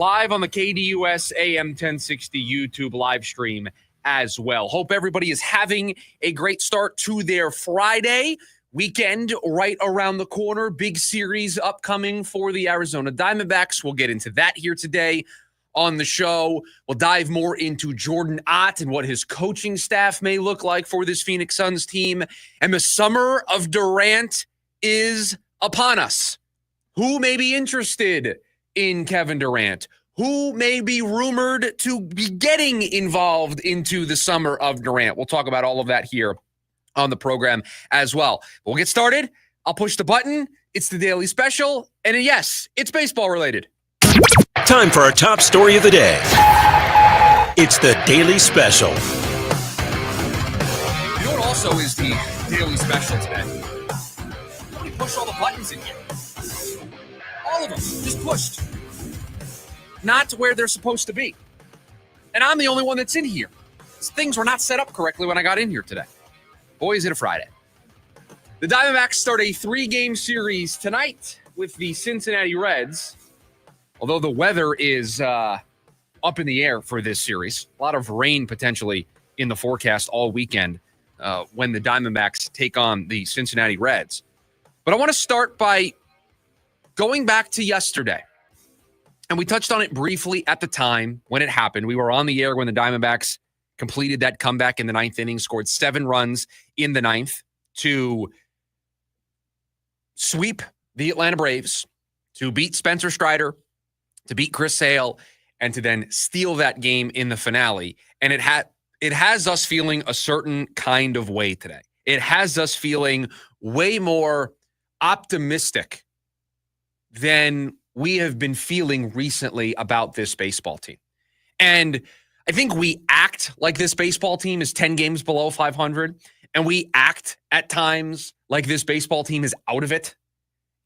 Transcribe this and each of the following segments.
Live on the KDUS AM 1060 YouTube live stream as well. Hope everybody is having a great start to their Friday weekend right around the corner. Big series upcoming for the Arizona Diamondbacks. We'll get into that here today on the show. We'll dive more into Jordan Ott and what his coaching staff may look like for this Phoenix Suns team. And the Summer of Durant is upon us. Who may be interested in Kevin Durant? Who may be rumored to be getting involved into the Summer of Durant? We'll talk about all of that here on the program as well. We'll get started. I'll push the button. It's the Daily Special. And yes, it's baseball related. Time for our top story of the day. It's the Daily Special. You know what also is the Daily Special today? Nobody pushed all the buttons in here. All of them just pushed. Not where they're supposed to be. And I'm the only one that's in here. Things were not set up correctly when I got in here today. Boy, is it a Friday. The Diamondbacks start a 3-game series tonight with the Cincinnati Reds. Although the weather is up in the air for this series. A lot of rain potentially in the forecast all weekend when the Diamondbacks take on the Cincinnati Reds. But I want to start by going back to yesterday, and we touched on it briefly at the time when it happened. We were on the air when the Diamondbacks completed that comeback in the 9th inning, scored 7 runs in the 9th to sweep the Atlanta Braves, to beat Spencer Strider, to beat Chris Sale, and to then steal that game in the finale. And it has us feeling a certain kind of way today. It has us feeling way more optimistic than we have been feeling recently about this baseball team. And I think we act like this baseball team is 10 games below 500, and we act at times like this baseball team is out of it.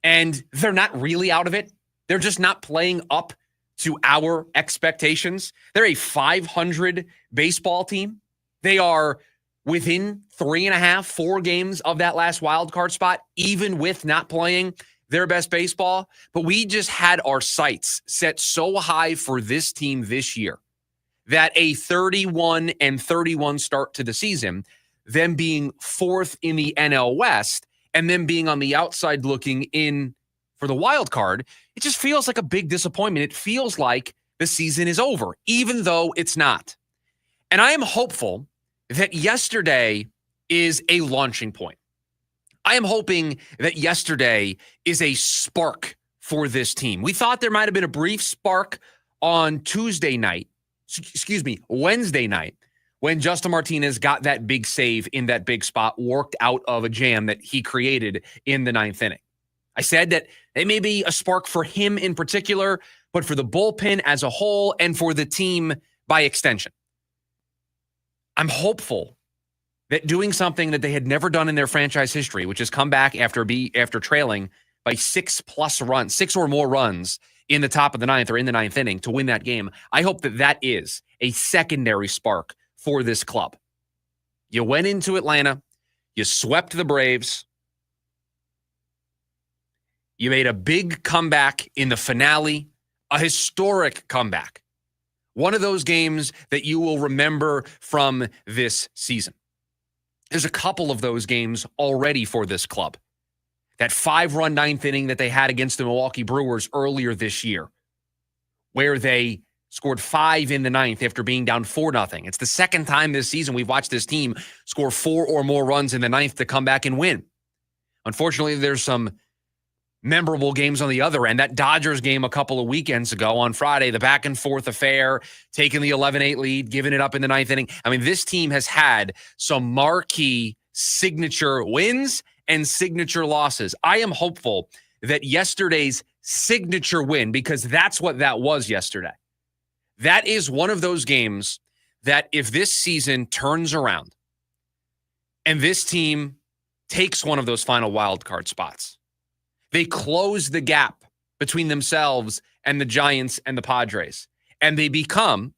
And they're not really out of it. They're just not playing up to our expectations. They're a 500 baseball team. They are within 3.5, 4 games of that last wild card spot, even with not playing their best baseball. But we just had our sights set so high for this team this year that a 31-31 start to the season, them being 4th in the NL West, and them being on the outside looking in for the wild card, it just feels like a big disappointment. It feels like the season is over, even though it's not. And I am hopeful that yesterday is a launching point. I am hoping that yesterday is a spark for this team. We thought there might have been a brief spark on Wednesday night, when Justin Martinez got that big save in that big spot, worked out of a jam that he created in the 9th inning. I said that it may be a spark for him in particular, but for the bullpen as a whole and for the team by extension. I'm hopeful that doing something that they had never done in their franchise history, which is come back after trailing by 6+ runs, 6 or more runs in the top of the 9th or in the 9th inning to win that game. I hope that is a secondary spark for this club. You went into Atlanta, you swept the Braves, you made a big comeback in the finale, a historic comeback. One of those games that you will remember from this season. There's a couple of those games already for this club. That 5-run 9th inning that they had against the Milwaukee Brewers earlier this year, where they scored 5 in the 9th after being down 4-0. It's the second time this season we've watched this team score 4 or more runs in the 9th to come back and win. Unfortunately, there's some memorable games on the other end. That Dodgers game a couple of weekends ago on Friday, the back and forth affair, taking the 11-8 lead, giving it up in the 9th inning. I mean, this team has had some marquee signature wins and signature losses. I am hopeful that yesterday's signature win, because that's what that was yesterday, that is one of those games that if this season turns around and this team takes one of those final wild card spots, they close the gap between themselves and the Giants and the Padres, and they become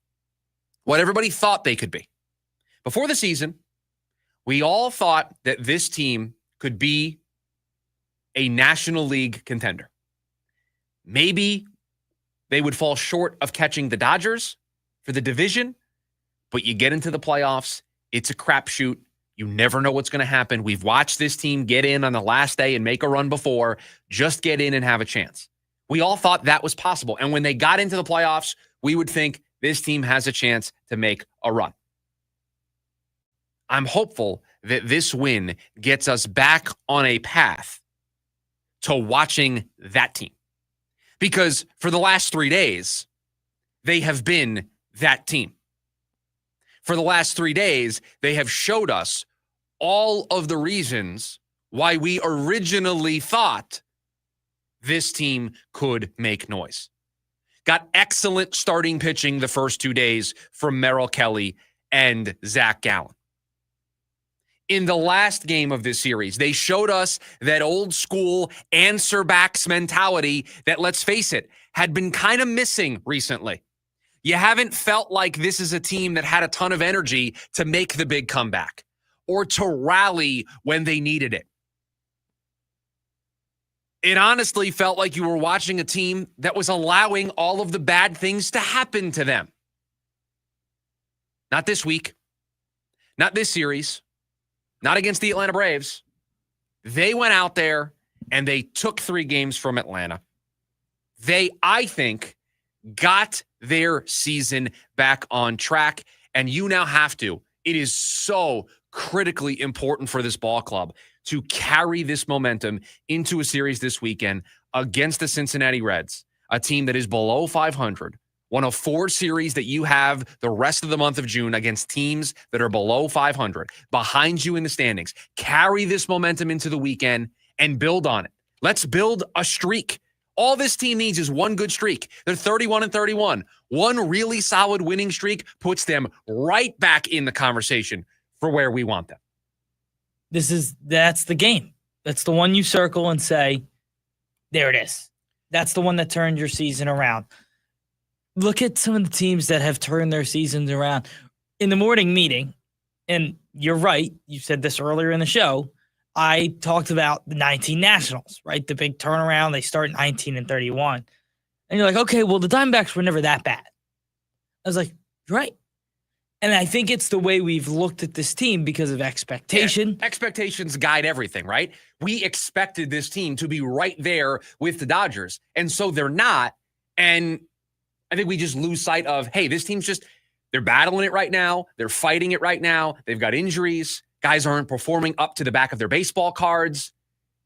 what everybody thought they could be. Before the season, we all thought that this team could be a National League contender. Maybe they would fall short of catching the Dodgers for the division, but you get into the playoffs, it's a crapshoot. You never know what's going to happen. We've watched this team get in on the last day and make a run before. Just get in and have a chance. We all thought that was possible. And when they got into the playoffs, we would think this team has a chance to make a run. I'm hopeful that this win gets us back on a path to watching that team. Because for the last 3 days, they have been that team. For the last 3 days, they have showed us all of the reasons why we originally thought this team could make noise. Got excellent starting pitching the first 2 days from Merrill Kelly and Zach Gallen. In the last game of this series, they showed us that old school answer backs mentality that, let's face it, had been kind of missing recently. You haven't felt like this is a team that had a ton of energy to make the big comeback or to rally when they needed it. It honestly felt like you were watching a team that was allowing all of the bad things to happen to them. Not this week, not this series, not against the Atlanta Braves. They went out there and they took 3 games from Atlanta. They, I think, got their season back on track, and you now have to. It is so critically important for this ball club to carry this momentum into a series this weekend against the Cincinnati Reds, a team that is below 500, one of 4 series that you have the rest of the month of June against teams that are below 500, behind you in the standings. Carry this momentum into the weekend and build on it. Let's build a streak. All this team needs is one good streak. They're 31-31. One really solid winning streak puts them right back in the conversation for where we want them. That's the game. That's the one you circle and say, there it is. That's the one that turned your season around. Look at some of the teams that have turned their seasons around. In the morning meeting, and you're right, you said this earlier in the show, I talked about the 19 Nationals, right? The big turnaround. They start 19-31. And you're like, okay, well, the Diamondbacks were never that bad. I was like, right. And I think it's the way we've looked at this team because of expectation. Yeah, expectations guide everything, right? We expected this team to be right there with the Dodgers. And so they're not. And I think we just lose sight of, hey, this team's just, they're battling it right now. They're fighting it right now. They've got injuries. Guys aren't performing up to the back of their baseball cards,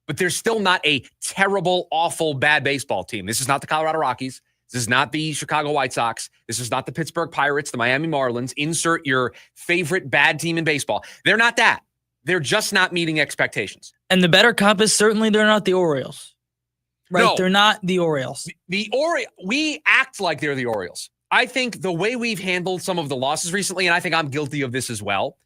but they're still not a terrible, awful, bad baseball team. This is not the Colorado Rockies. This is not the Chicago White Sox. This is not the Pittsburgh Pirates, the Miami Marlins. Insert your favorite bad team in baseball. They're not that. They're just not meeting expectations. And the better comp is certainly they're not the Orioles. Right? No. They're not the Orioles. We act like they're the Orioles. I think the way we've handled some of the losses recently, and I think I'm guilty of this as well,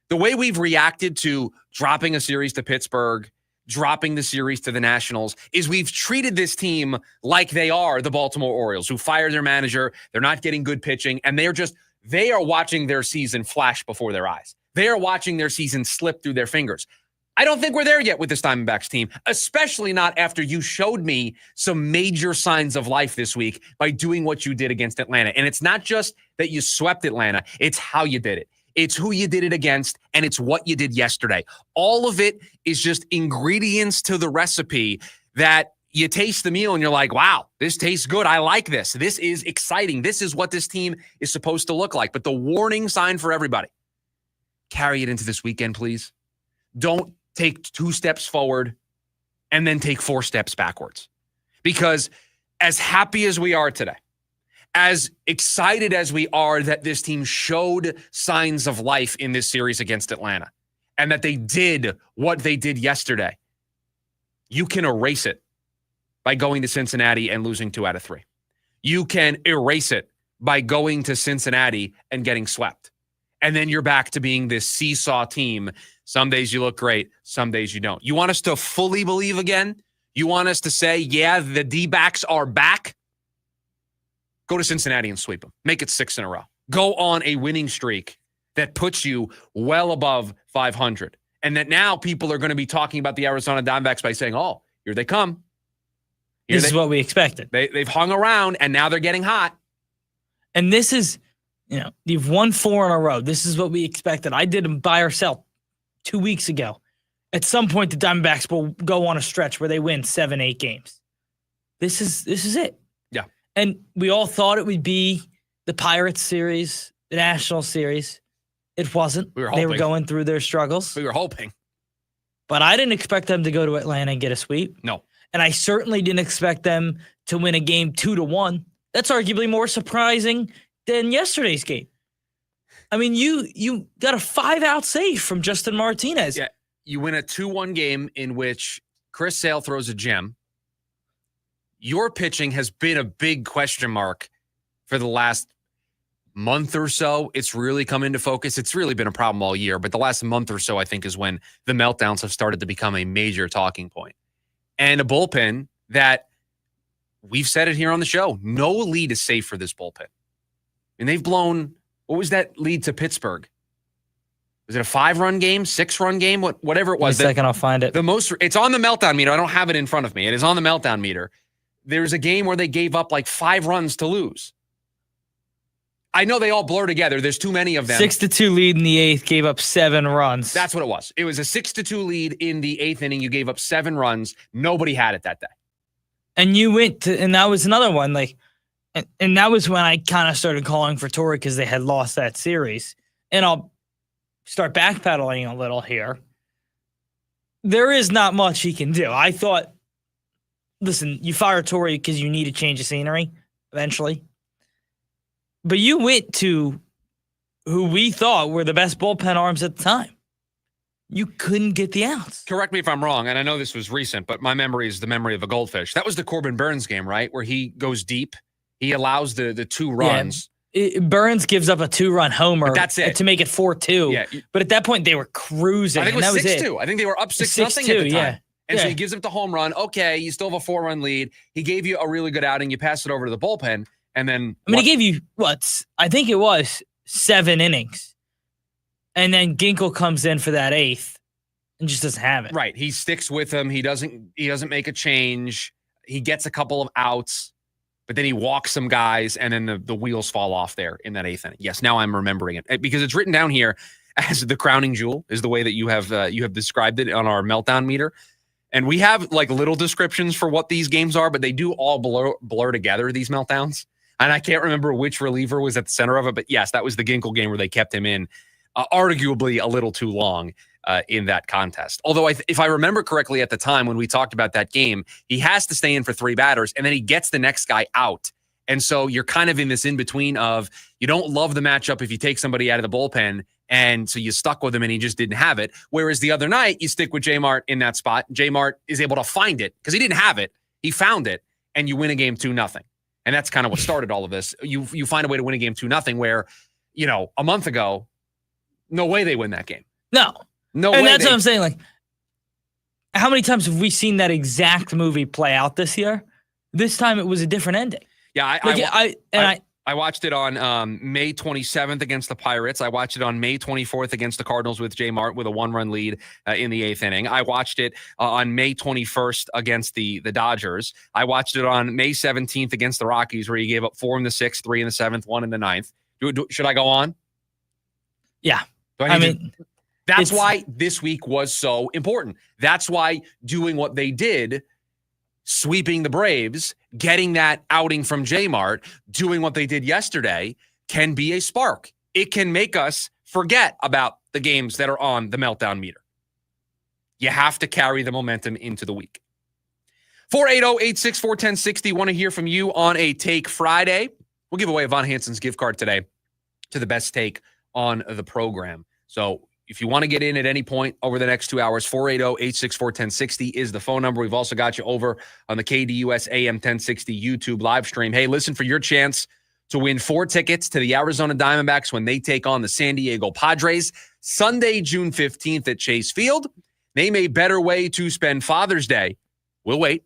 the way we've reacted to dropping a series to Pittsburgh, dropping the series to the Nationals, is we've treated this team like they are the Baltimore Orioles, who fired their manager. They're not getting good pitching, and they are watching their season flash before their eyes. They are watching their season slip through their fingers. I don't think we're there yet with this Diamondbacks team, especially not after you showed me some major signs of life this week by doing what you did against Atlanta. And it's not just that you swept Atlanta, it's how you did it. It's who you did it against, and it's what you did yesterday. All of it is just ingredients to the recipe that you taste the meal and you're like, wow, this tastes good. I like this. This is exciting. This is what this team is supposed to look like. But the warning sign for everybody, carry it into this weekend, please. Don't take 2 steps forward and then take 4 steps backwards. Because as happy as we are today, as excited as we are that this team showed signs of life in this series against Atlanta and that they did what they did yesterday, you can erase it by going to Cincinnati and losing 2 out of 3. You can erase it by going to Cincinnati and getting swept. And then you're back to being this seesaw team. Some days you look great, some days you don't. You want us to fully believe again? You want us to say, yeah, the D-backs are back? Go to Cincinnati and sweep them. Make it 6 in a row. Go on a winning streak that puts you well above 500. And that now people are going to be talking about the Arizona Diamondbacks by saying, oh, here they come. This is what we expected. They've hung around, and now they're getting hot. And this is, you've won 4 in a row. This is what we expected. I did them buy or sell 2 weeks ago. At some point, the Diamondbacks will go on a stretch where they win 7-8 games. This is it. Yeah. And we all thought it would be the Pirates series, the National series. It wasn't. They were going through their struggles. We were hoping. But I didn't expect them to go to Atlanta and get a sweep. No. And I certainly didn't expect them to win a game 2-1. That's arguably more surprising than yesterday's game. I mean, you got a 5-out save from Justin Martinez. Yeah, you win a 2-1 game in which Chris Sale throws a gem. Your pitching has been a big question mark for the last month or so. It's really come into focus. It's really been a problem all year, but the last month or so, I think, is when the meltdowns have started to become a major talking point. And a bullpen that we've said it here on the show, no lead is safe for this bullpen. And they've blown, what was that lead to Pittsburgh? Was it a 5-run game, 6-run game? Whatever it was. Wait a second, I'll find it. It's on the meltdown meter. I don't have it in front of me. It is on the meltdown meter. There's a game where they gave up like 5 runs to lose. I know they all blur together. There's too many of them. 6-2 lead in the 8th, gave up 7 runs. That's what it was. It was a 6-2 lead in the 8th inning. You gave up 7 runs. Nobody had it that day. And you went to, and that was another one. And that was when I kind of started calling for Torrey because they had lost that series. And I'll start backpedaling a little here. There is not much he can do. I thought, listen, you fire Torrey because you need a change of scenery eventually. But you went to who we thought were the best bullpen arms at the time. You couldn't get the outs. Correct me if I'm wrong, and I know this was recent, but my memory is the memory of a goldfish. That was the Corbin Burns game, right? Where he goes deep. He allows the 2 runs. Yeah, Burns gives up a 2-run homer. But that's it. To make it 4-2. Yeah. But at that point, they were cruising. I think it was 6-2. I think they were up 6-0 at the time. Yeah. And so he gives up the home run. Okay, you still have a 4-run lead. He gave you a really good outing. You pass it over to the bullpen. And then he gave you I think it was 7 innings. And then Ginkel comes in for that 8th and just doesn't have it. Right. He sticks with him. He doesn't make a change. He gets a couple of outs, but then he walks some guys, and then the wheels fall off there in that 8th inning. Yes, now I'm remembering it because it's written down here as the crowning jewel is the way that you have described it on our meltdown meter. And we have like little descriptions for what these games are, but they do all blur together, these meltdowns. And I can't remember which reliever was at the center of it, but yes, that was the Ginkel game where they kept him in arguably a little too long in that contest. Although if I remember correctly at the time when we talked about that game, he has to stay in for 3 batters and then he gets the next guy out. And so you're kind of in this in-between of you don't love the matchup if you take somebody out of the bullpen, and so you stuck with him and he just didn't have it. Whereas the other night, you stick with J Mart in that spot. J Mart is able to find it because he didn't have it. He found it, and you win a game 2-0. And that's kind of what started all of this. You find a way to win a game 2-0 where, a month ago, no way they win that game. No way. And that's what I'm saying. Like, how many times have we seen that exact movie play out this year? This time it was a different ending. Yeah, I watched it on May 27th against the Pirates. I watched it on May 24th against the Cardinals with J Mart with a 1-run lead in the 8th inning. I watched it on May 21st against the Dodgers. I watched it on May 17th against the Rockies, where you gave up 4 in the 6th, 3 in the 7th, 1 in the 9th. Should I go on? Yeah. That's why this week was so important. That's why doing what they did, sweeping the Braves, getting that outing from J Mart, doing what they did yesterday can be a spark. It can make us forget about the games that are on the meltdown meter. You have to carry the momentum into the week. 480-864-1060. Want to hear from you on a Take Friday. We'll give away a Von Hansen's gift card today to the best take on the program. So if you want to get in at any point over the next 2 hours, 480-864-1060 is the phone number. We've also got you over on the KDUS AM 1060 YouTube live stream. Hey, listen, for your chance to win 4 tickets to the Arizona Diamondbacks when they take on the San Diego Padres, Sunday, June 15th at Chase Field. Name a better way to spend Father's Day. We'll wait.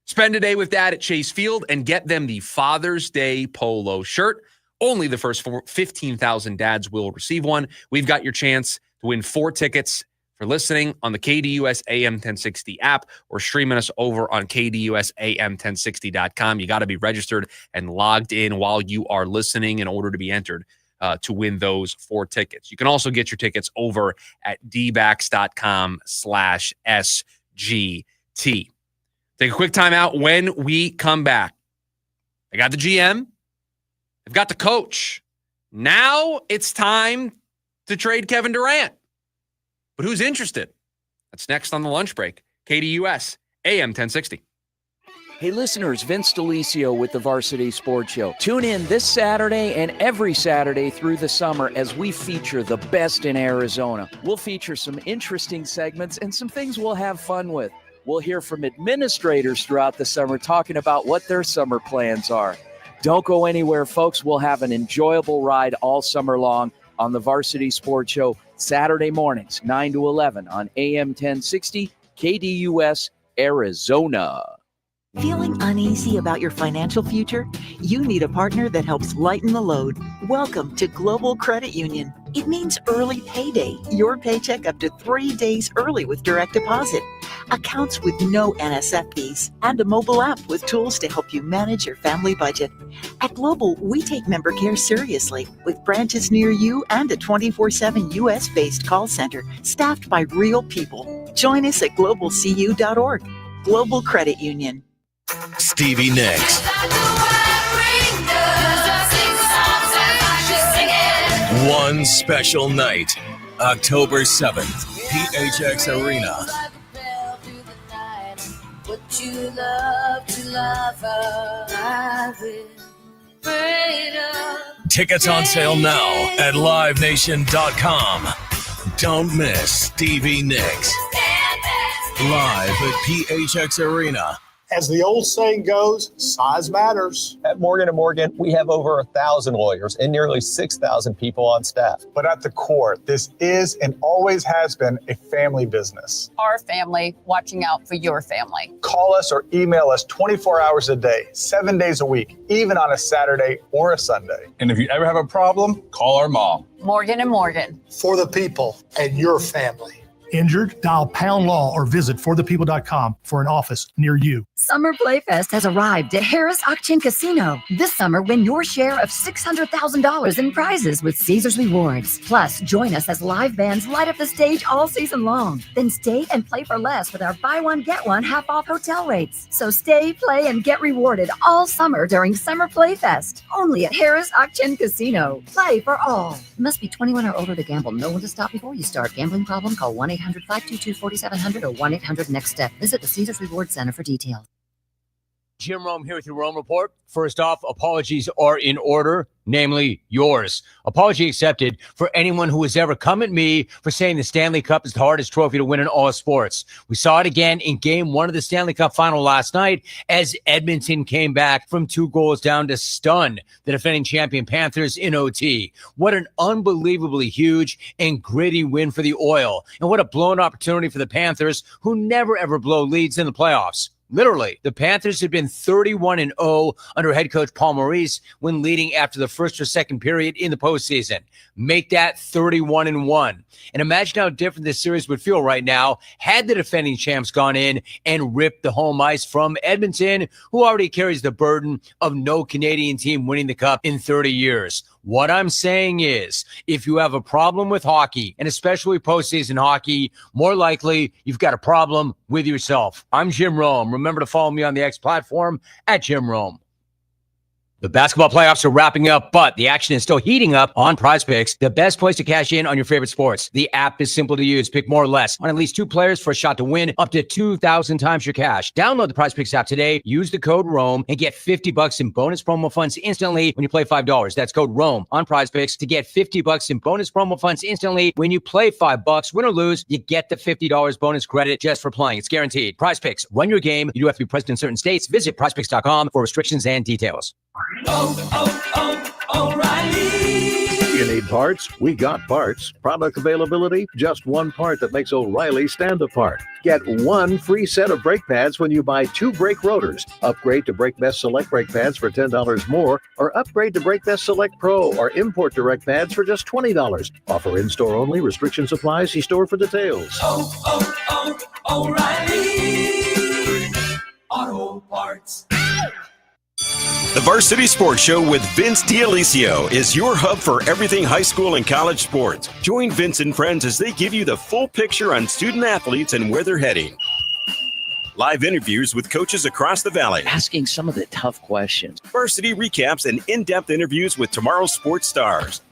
Spend a day with Dad at Chase Field and get them the Father's Day polo shirt. Only the first 15,000 dads will receive one. We've got your chance to win 4 tickets for listening on the KDUS AM 1060 app or streaming us over on KDUSAM1060.com. You got to be registered and logged in while you are listening in order to be entered to win those 4 tickets. You can also get your tickets over at dbacks.com/SGT. Take a quick time out. When we come back, I got the GM. I've got the coach. Now it's time to trade Kevin Durant. But who's interested? That's next on the lunch break. KDUS AM 1060. Hey listeners, Vince DeLisio with the Varsity Sports Show. Tune in this Saturday and every Saturday through the summer as we feature the best in Arizona. We'll feature some interesting segments and some things we'll have fun with. We'll hear from administrators throughout the summer talking about what their summer plans are. Don't go anywhere, folks. We'll have an enjoyable ride all summer long on the Varsity Sports Show, Saturday mornings, 9 to 11 on AM 1060, KDUS, Arizona. Feeling uneasy about your financial future? You need a partner that helps lighten the load. Welcome to Global Credit Union. It means early payday, your paycheck up to 3 days early with direct deposit, accounts with no NSF fees, and a mobile app with tools to help you manage your family budget. At Global, we take member care seriously with branches near you and a 24/7 US-based call center staffed by real people. Join us at globalcu.org. Global Credit Union. Stevie Nicks. One special night, October 7th, PHX Arena. Tickets on sale now at livenation.com. Don't miss Stevie Nicks live at PHX Arena. As the old saying goes, size matters. At Morgan & Morgan, we have over 1,000 lawyers and nearly 6,000 people on staff. But at the core, this is and always has been a family business. Our family watching out for your family. Call us or email us 24 hours a day, 7 days a week, even on a Saturday or a Sunday. And if you ever have a problem, call our mom. Morgan & Morgan. For the people and your family. Injured? Dial Pound Law or visit forthepeople.com for an office near you. Summer Playfest has arrived at Harris Auction Casino. This summer, win your share of $600,000 in prizes with Caesars Rewards. Plus, join us as live bands light up the stage all season long. Then stay and play for less with our buy one, get one half off hotel rates. So stay, play, and get rewarded all summer during Summer Playfest. Only at Harris Auction Casino. Play for all. Must be 21 or older to gamble. Know when to stop before you start. Gambling problem? Call 1-800-522-4700 or 1-800-NEXT-STEP. Visit the Caesars Rewards Center for details. Jim Rome here with your Rome Report. First off, apologies are in order, namely yours. Apology accepted for anyone who has ever come at me for saying the Stanley Cup is the hardest trophy to win in all sports. We saw it again in Game 1 of the Stanley Cup Final last night as Edmonton came back from 2 goals down to stun the defending champion Panthers in OT. What an unbelievably huge and gritty win for the Oil. And what a blown opportunity for the Panthers, who never ever blow leads in the playoffs. Literally, the Panthers had been 31-0 under head coach Paul Maurice when leading after the first or second period in the postseason. Make that 31-1. And imagine how different this series would feel right now had the defending champs gone in and ripped the home ice from Edmonton, who already carries the burden of no Canadian team winning the cup in 30 years. What I'm saying is, if you have a problem with hockey, and especially postseason hockey, more likely you've got a problem with yourself. I'm Jim Rome. Remember to follow me on the X platform at Jim Rome. The basketball playoffs are wrapping up, but the action is still heating up on PrizePicks, the best place to cash in on your favorite sports. The app is simple to use. Pick more or less on at least 2 players for a shot to win up to 2,000 times your cash. Download the PrizePicks app today. Use the code ROME and get $50 in bonus promo funds instantly when you play $5. That's code ROME on PrizePicks to get $50 in bonus promo funds instantly when you play $5. Win or lose, you get the $50 bonus credit just for playing. It's guaranteed. PrizePicks. Run your game. You do have to be present in certain states. Visit PrizePicks.com for restrictions and details. O'Reilly. You need Parts, we got parts. Product availability, just one part that makes O'Reilly stand apart. Get one free set of brake pads when you buy 2 brake rotors. Upgrade to Brake Best Select brake pads for $10 more, or upgrade to Brake Best Select Pro or Import Direct pads for just $20. Offer in-store only. Restrictions apply. See store for details. O'Reilly Auto Parts. The Varsity Sports Show with Vince D'Alessio is your hub for everything high school and college sports. Join Vince and friends as they give you the full picture on student athletes and where they're heading. Live interviews with coaches across the valley. Asking some of the tough questions. Varsity recaps and in-depth interviews with tomorrow's sports stars.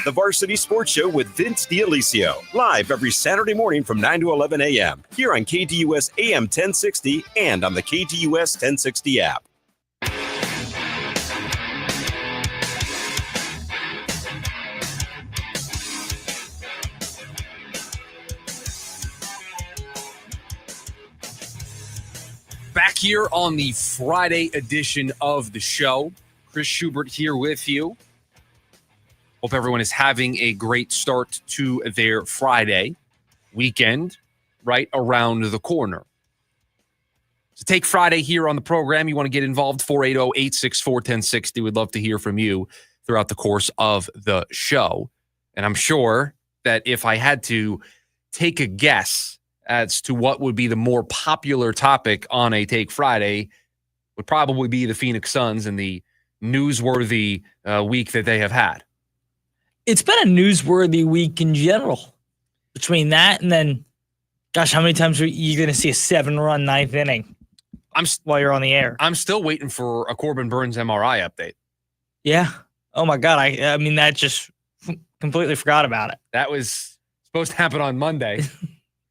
The Varsity Sports Show with Vince D'Alessio. Live every Saturday morning from 9 to 11 a.m. Here on KTUS AM 1060 and on the KTUS 1060 app. Back here on the Friday edition of the show. Chris Schubert here with you. Hope everyone is having a great start to their Friday weekend right around the corner. So take Friday here on the program. You want to get involved, 480-864-1060. We'd love to hear from you throughout the course of the show. And I'm sure that if I had to take a guess as to what would be the more popular topic on a Take Friday, would probably be the Phoenix Suns and the newsworthy week that they have had. It's been a newsworthy week in general. Between that and then, gosh, how many times are you going to see a 7-run ninth inning while you're on the air? I'm still waiting for a Corbin Burns MRI update. Yeah. Oh, my God. I mean, that just completely forgot about it. That was supposed to happen on Monday.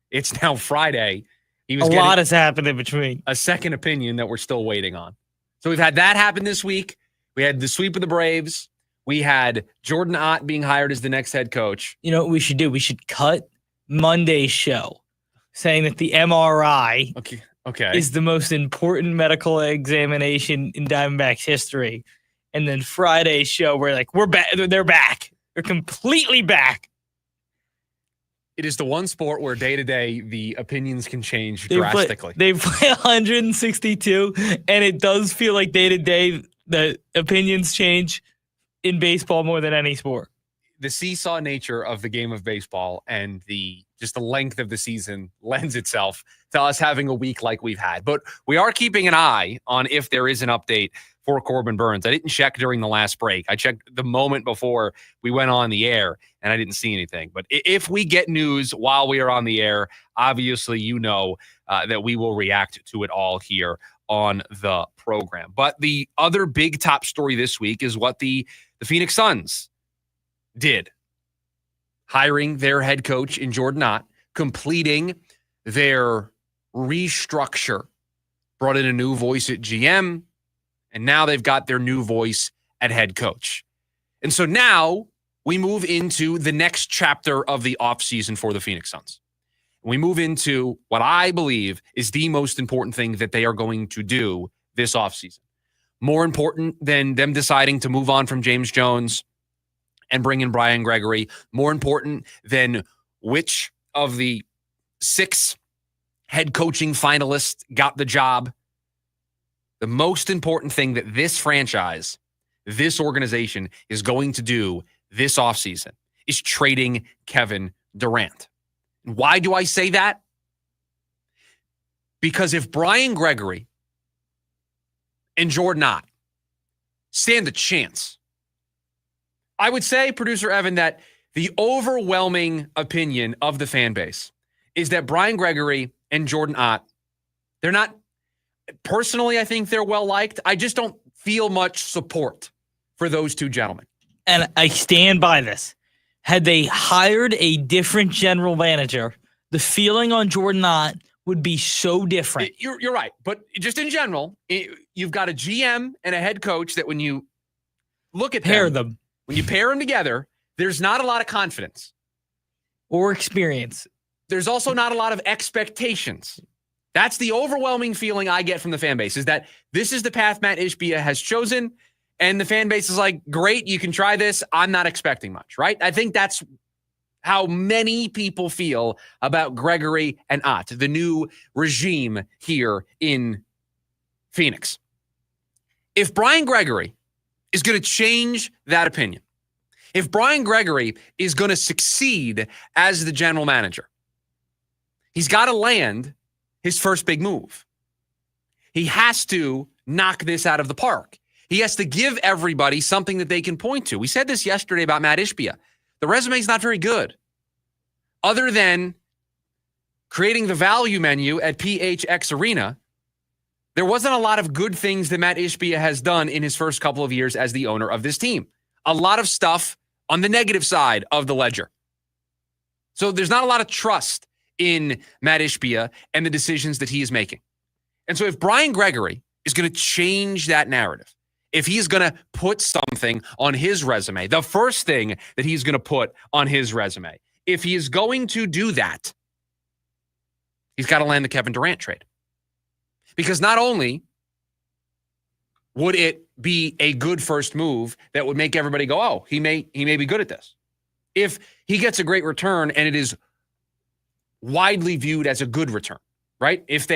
It's now Friday. A lot has happened in between. A second opinion that we're still waiting on. So we've had that happen this week. We had the sweep of the Braves. We had Jordan Ott being hired as the next head coach. You know what we should do? We should cut Monday's show saying that the MRI is the most important medical examination in Diamondbacks history. And then Friday's show, we're like, we're back. They're back. They're completely back. It is the one sport where day to day the opinions can change drastically. They play 162, and it does feel like day to day the opinions change in baseball more than any sport. The seesaw nature of the game of baseball and just the length of the season lends itself to us having a week like we've had. But we are keeping an eye on if there is an update for Corbin Burns. I didn't check during the last break. I checked the moment before we went on the air, and I didn't see anything. But if we get news while we are on the air, obviously you know that we will react to it all here on the program. But the other big top story this week is what the Phoenix Suns did. Hiring their head coach in Jordan Ott, completing their restructure, brought in a new voice at GM, and now they've got their new voice at head coach. And so now we move into the next chapter of the offseason for the Phoenix Suns. We move into what I believe is the most important thing that they are going to do this offseason. More important than them deciding to move on from James Jones and bring in Brian Gregory. More important than which of the 6 head coaching finalists got the job. The most important thing that this franchise, this organization is going to do this offseason is trading Kevin Durant. Why do I say that? Because if Brian Gregory and Jordan Ott stand a chance, I would say, producer Evan, that the overwhelming opinion of the fan base is that Brian Gregory and Jordan Ott, they're not, personally, I think they're well-liked. I just don't feel much support for those two gentlemen. And I stand by this. Had they hired a different general manager, the feeling on Jordan Ott would be so different. You're right. But just in general, you've got a GM and a head coach that when you look at them, when you pair them together, there's not a lot of confidence. Or experience. There's also not a lot of expectations. That's the overwhelming feeling I get from the fan base, is that this is the path Matt Ishbia has chosen, And the fan base is like, great, you can try this. I'm not expecting much, right? I think that's how many people feel about Gregory and Ott, the new regime here in Phoenix. If Brian Gregory is going to change that opinion, if Brian Gregory is going to succeed as the general manager, he's got to land his first big move. He has to knock this out of the park. He has to give everybody something that they can point to. We said this yesterday about Matt Ishbia. The resume is not very good. Other than creating the value menu at PHX Arena, there wasn't a lot of good things that Matt Ishbia has done in his first couple of years as the owner of this team. A lot of stuff on the negative side of the ledger. So there's not a lot of trust in Matt Ishbia and the decisions that he is making. And so if Brian Gregory is going to change that narrative, if he's going to put something on his resume, the first thing that he's going to put on his resume, if he is going to do that, he's got to land the Kevin Durant trade. Because not only would it be a good first move that would make everybody go, oh, he may be good at this. If he gets a great return and it is widely viewed as a good return, right? If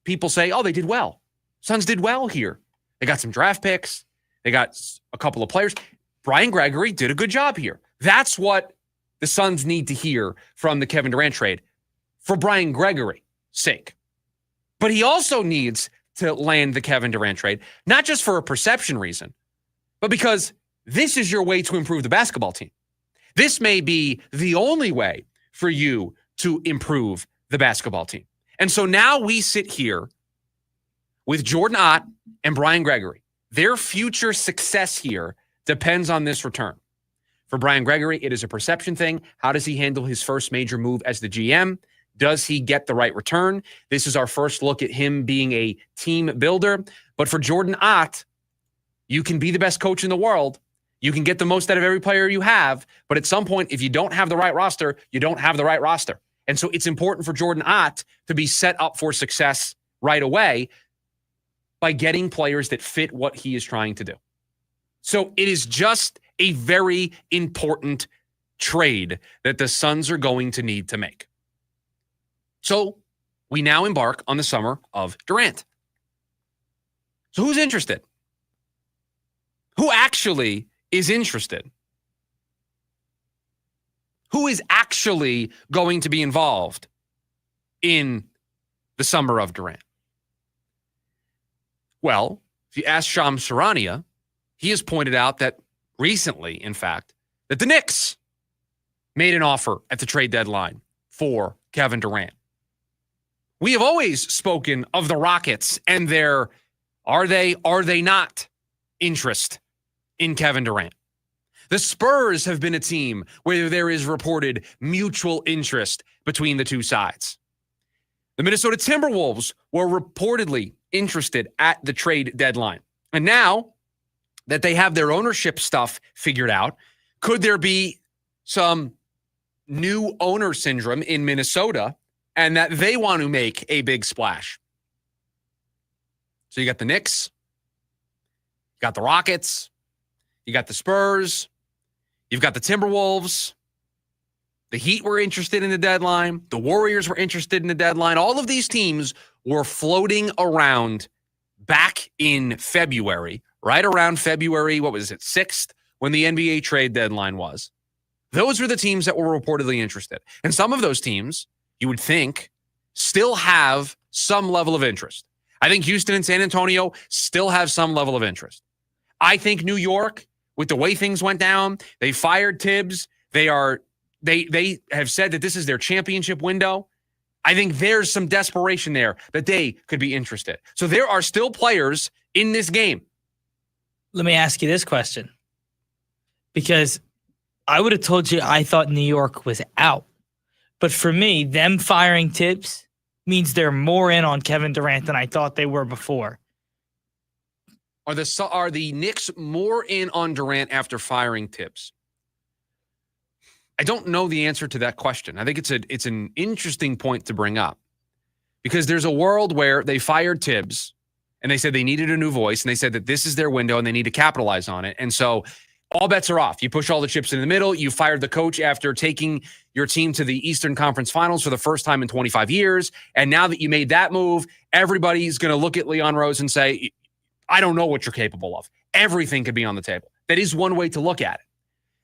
people say, oh, they did well. Suns did well here. They got some draft picks. They got a couple of players. Brian Gregory did a good job here. That's what the Suns need to hear from the Kevin Durant trade for Brian Gregory's sake. But he also needs to land the Kevin Durant trade, not just for a perception reason, but because this is your way to improve the basketball team. This may be the only way for you to improve the basketball team. And so now we sit here with Jordan Ott and Brian Gregory. Their future success here depends on this return. For Brian Gregory, it is a perception thing. How does he handle his first major move as the GM? Does he get the right return? This is our first look at him being a team builder. But for Jordan Ott, you can be the best coach in the world. You can get the most out of every player you have. But at some point, if you don't have the right roster, you don't have the right roster. And so it's important for Jordan Ott to be set up for success right away by getting players that fit what he is trying to do. So it is just a very important trade that the Suns are going to need to make. So we now embark on the summer of Durant. So who's interested? Who actually is interested? Who is actually going to be involved in the summer of Durant? Well, if you ask Shams Charania, he has pointed out that recently, in fact, that the Knicks made an offer at the trade deadline for Kevin Durant. We have always spoken of the Rockets and their are they not interest in Kevin Durant. The Spurs have been a team where there is reported mutual interest between the two sides. The Minnesota Timberwolves were reportedly interested at the trade deadline. And now that they have their ownership stuff figured out, could there be some new owner syndrome in Minnesota and that they want to make a big splash? So you got the Knicks, you got the Rockets, you got the Spurs, you've got the Timberwolves. The Heat were interested in the deadline. The Warriors were interested in the deadline. All of these teams were floating around back in February, right around February, 6th, when the NBA trade deadline was. Those were the teams that were reportedly interested. And some of those teams, you would think, still have some level of interest. I think Houston and San Antonio still have some level of interest. I think New York, with the way things went down, they fired Tibbs. They have said that this is their championship window. I think there's some desperation there that they could be interested. So there are still players in this game. Let me ask you this question, because I would have told you I thought New York was out. But for me, them firing Tibbs means they're more in on Kevin Durant than I thought they were before. Are the Knicks more in on Durant after firing Tibbs? I don't know the answer to that question. I think it's an interesting point to bring up, because there's a world where they fired Tibbs And they said they needed a new voice, and they said that this is their window and they need to capitalize on it. And so all bets are off. You push all the chips in the middle. You fired the coach after taking your team to the Eastern Conference Finals for the first time in 25 years. And now that you made that move, everybody's going to look at Leon Rose and say, I don't know what you're capable of. Everything could be on the table. That is one way to look at it.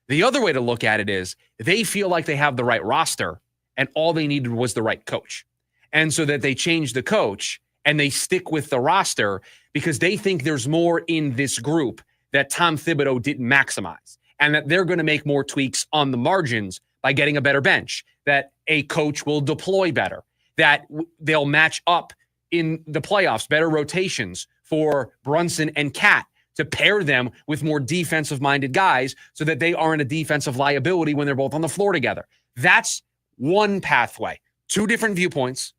The other way to look at it is they feel like they have the right roster and all they needed was the right coach. And so that they change the coach and they stick with the roster because they think there's more in this group that Tom Thibodeau didn't maximize, and that they're going to make more tweaks on the margins by getting a better bench, that a coach will deploy better, that they'll match up in the playoffs, better rotations for Brunson and Cat to pair them with more defensive-minded guys so that they aren't a defensive liability when they're both on the floor together. That's one pathway, two different viewpoints,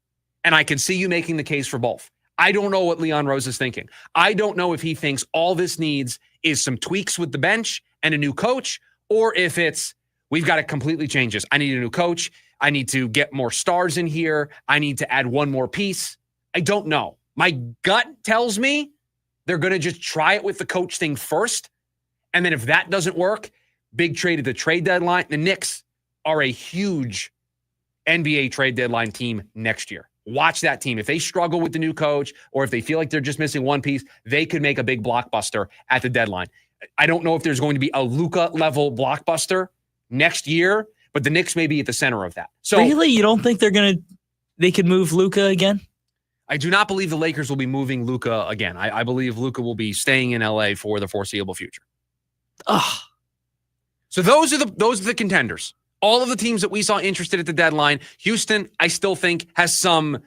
and I can see you making the case for both. I don't know what Leon Rose is thinking. I don't know if he thinks all this needs is some tweaks with the bench and a new coach, or if it's, we've got to completely change this. I need a new coach. I need to get more stars in here. I need to add one more piece. I don't know. My gut tells me they're going to just try it with the coach thing first. And then if that doesn't work, big trade at the trade deadline. The Knicks are a huge NBA trade deadline team next year. Watch that team. If they struggle with the new coach or if they feel like they're just missing one piece, they could make a big blockbuster at the deadline. I don't know if there's going to be a Luka level blockbuster next year, but the Knicks may be at the center of that. So really, you don't think they could move Luka again? I do not believe the Lakers will be moving Luka again. I believe Luka will be staying in LA for the foreseeable future. Ugh. So those are the contenders. All of the teams that we saw interested at the deadline. Houston, I still think, has some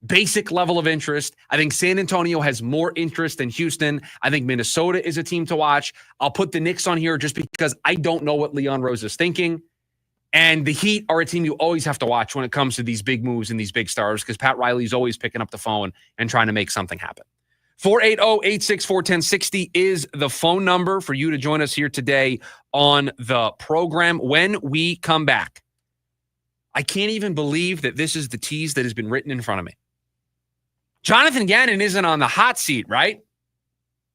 basic level of interest. I think San Antonio has more interest than Houston. I think Minnesota is a team to watch. I'll put the Knicks on here just because I don't know what Leon Rose is thinking. And the Heat are a team you always have to watch when it comes to these big moves and these big stars because Pat Riley's always picking up the phone and trying to make something happen. 480-864-1060 is the phone number for you to join us here today on the program. When we come back, I can't even believe that this is the tease that has been written in front of me. Jonathan Gannon isn't on the hot seat, right?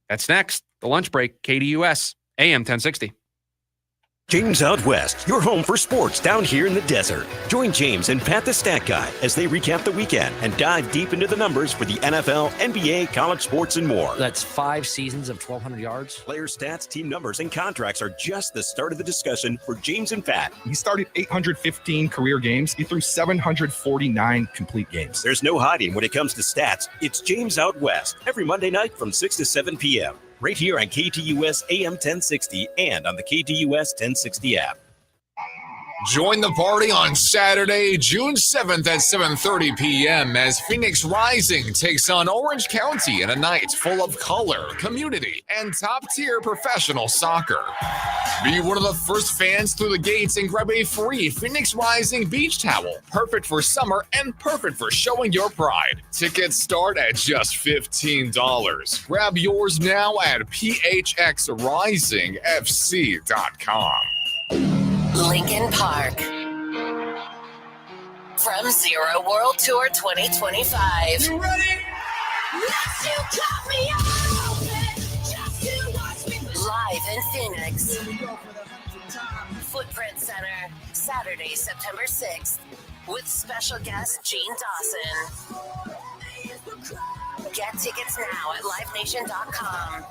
That's next. The lunch break, KDUS, AM 1060. James Out West, your home for sports down here in the desert. Join James and Pat the Stat Guy as they recap the weekend and dive deep into the numbers for the NFL, NBA, college sports, and more. That's 5 seasons of 1,200 yards. Player stats, team numbers, and contracts are just the start of the discussion for James and Pat. He started 815 career games. He threw 749 complete games. There's no hiding when it comes to stats. It's James Out West every Monday night from 6 to 7 p.m. right here on KTUS AM 1060 and on the KTUS 1060 app. Join the party on Saturday, June 7th at 7:30 p.m. as Phoenix Rising takes on Orange County in a night full of color, community, and top-tier professional soccer. Be one of the first fans through the gates and grab a free Phoenix Rising beach towel, perfect for summer and perfect for showing your pride. Tickets start at just $15. Grab yours now at phxrisingfc.com. Lincoln Park. From Zero World Tour 2025. You ready? Yes, you got me open. Just to watch me. Live in Phoenix. Footprint Center, Saturday, September 6th, with special guest Gene Dawson. Get tickets now at livenation.com.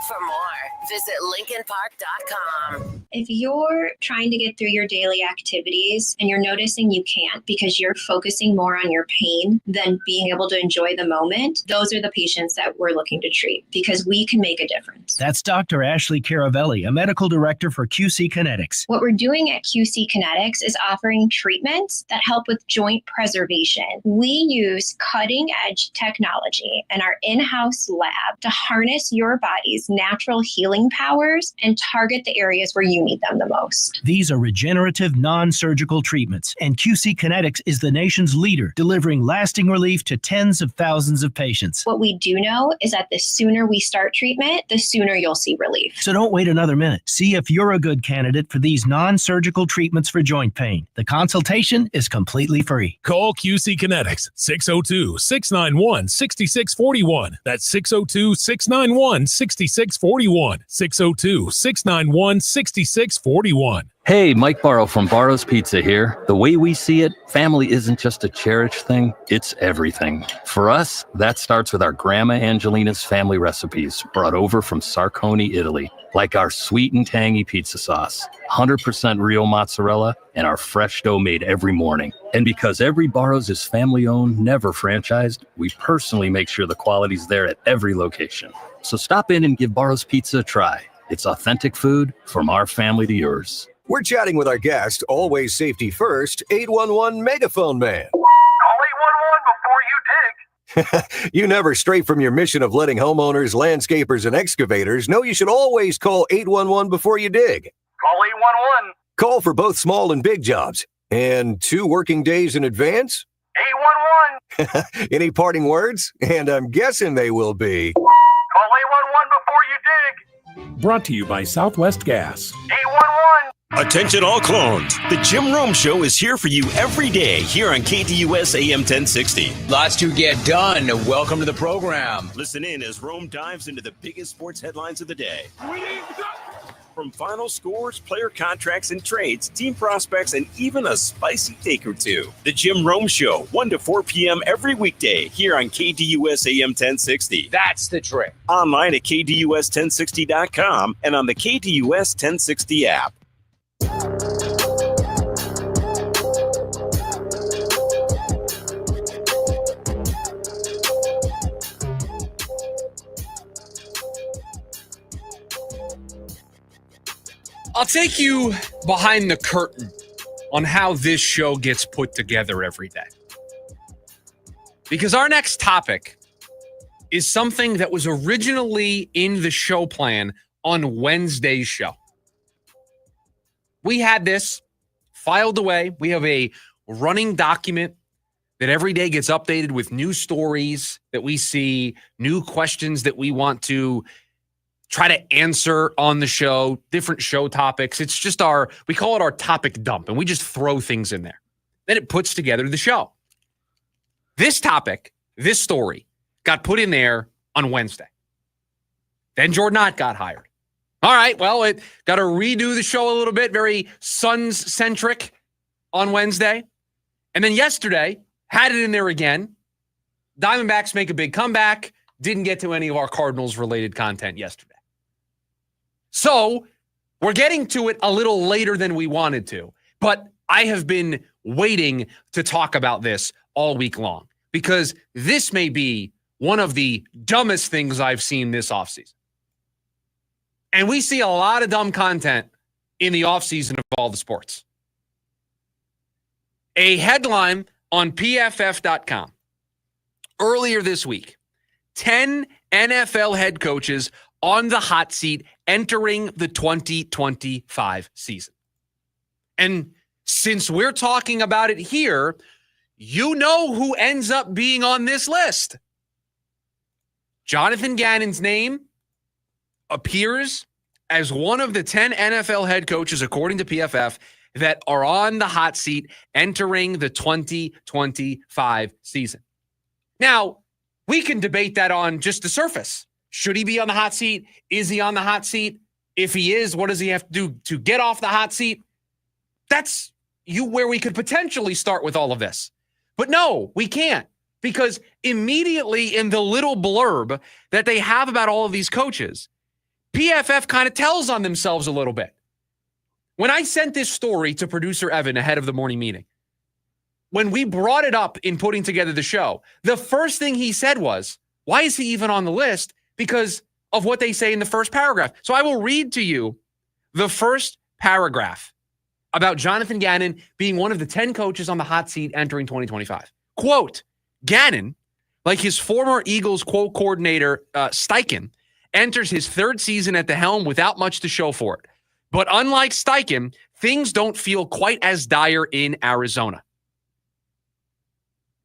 For more, visit lincolnpark.com. If you're trying to get through your daily activities and you're noticing you can't because you're focusing more on your pain than being able to enjoy the moment, those are the patients that we're looking to treat because we can make a difference. That's Dr. Ashley Caravelli, a medical director for QC Kinetics. What we're doing at QC Kinetics is offering treatments that help with joint preservation. We use cutting-edge technology in our in-house lab to harness your body's natural healing powers and target the areas where you you need them the most. These are regenerative, non-surgical treatments, and QC Kinetics is the nation's leader, delivering lasting relief to tens of thousands of patients. What we do know is that the sooner we start treatment, the sooner you'll see relief. So don't wait another minute. See if you're a good candidate for these non-surgical treatments for joint pain. The consultation is completely free. Call QC Kinetics, 602-691-6641. That's 602-691-6641. 602-691-6641. Hey, Mike Barrow from Barrow's Pizza here. The way we see it, family isn't just a cherished thing, it's everything. For us, that starts with our Grandma Angelina's family recipes brought over from Sarconi, Italy, like our sweet and tangy pizza sauce, 100% real mozzarella, and our fresh dough made every morning. And because every Barrow's is family-owned, never franchised, we personally make sure the quality's there at every location. So stop in and give Barrow's Pizza a try. It's authentic food from our family to yours. We're chatting with our guest, always safety first, 811 Megaphone Man. Call 811 before you dig. You never stray from your mission of letting homeowners, landscapers, and excavators know you should always call 811 before you dig. Call 811. Call for both small and big jobs. And 2 working days in advance? 811. Any parting words? And I'm guessing they will be. Call 811 before you dig. Brought to you by Southwest Gas. 811. Attention all clones. The Jim Rome Show is here for you every day here on KDUS AM 1060. Lots to get done. Welcome to the program. Listen in as Rome dives into the biggest sports headlines of the day. From final scores, player contracts and trades, team prospects, and even a spicy take or two. The Jim Rome Show, 1 to 4 p.m. every weekday here on KDUS AM 1060. That's the trick. Online at KDUS1060.com and on the KDUS 1060 app. I'll take you behind the curtain on how this show gets put together every day. Because our next topic is something that was originally in the show plan on Wednesday's show. We had this filed away. We have a running document that every day gets updated with new stories that we see, new questions that we want to try to answer on the show, different show topics. It's just we call it our topic dump, and we just throw things in there. Then it puts together the show. This topic, this story, got put in there on Wednesday. Then Jordan Ott got hired. All right, well, it got to redo the show a little bit, very Suns-centric on Wednesday. And then yesterday, had it in there again. Diamondbacks make a big comeback. Didn't get to any of our Cardinals-related content yesterday. So we're getting to it a little later than we wanted to. But I have been waiting to talk about this all week long because this may be one of the dumbest things I've seen this offseason. And we see a lot of dumb content in the offseason of all the sports. A headline on PFF.com earlier this week, 10 NFL head coaches on the hot seat entering the 2025 season. And since we're talking about it here, you know who ends up being on this list. Jonathan Gannon's name appears as one of the 10 NFL head coaches, according to PFF, that are on the hot seat entering the 2025 season. Now, we can debate that on just the surface. Should he be on the hot seat? Is he on the hot seat? If he is, what does he have to do to get off the hot seat? That's where we could potentially start with all of this. But no, we can't, because immediately in the little blurb that they have about all of these coaches, PFF kind of tells on themselves a little bit. When I sent this story to producer Evan ahead of the morning meeting, when we brought it up in putting together the show, the first thing he said was, why is he even on the list? Because of what they say in the first paragraph. So I will read to you the first paragraph about Jonathan Gannon being one of the 10 coaches on the hot seat entering 2025. Quote, Gannon, like his former Eagles quote coordinator Steichen, enters his third season at the helm without much to show for it. But unlike Steichen, things don't feel quite as dire in Arizona.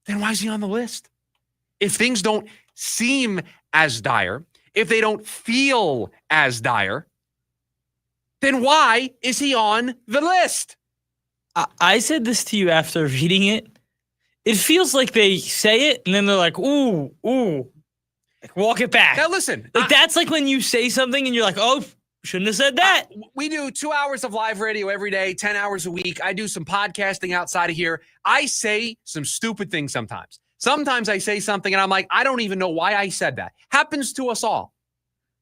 Then why is he on the list? If things don't seem as dire, if they don't feel as dire, then why is he on the list? I said this to you after reading it. It feels like they say it and then they're like, ooh. Like, walk it back. Now listen. Like that's like when you say something and you're like, oh, shouldn't have said that. We do 2 hours of live radio every day, 10 hours a week. I do some podcasting outside of here. I say some stupid things sometimes. Sometimes I say something and I'm like, I don't even know why I said that. Happens to us all.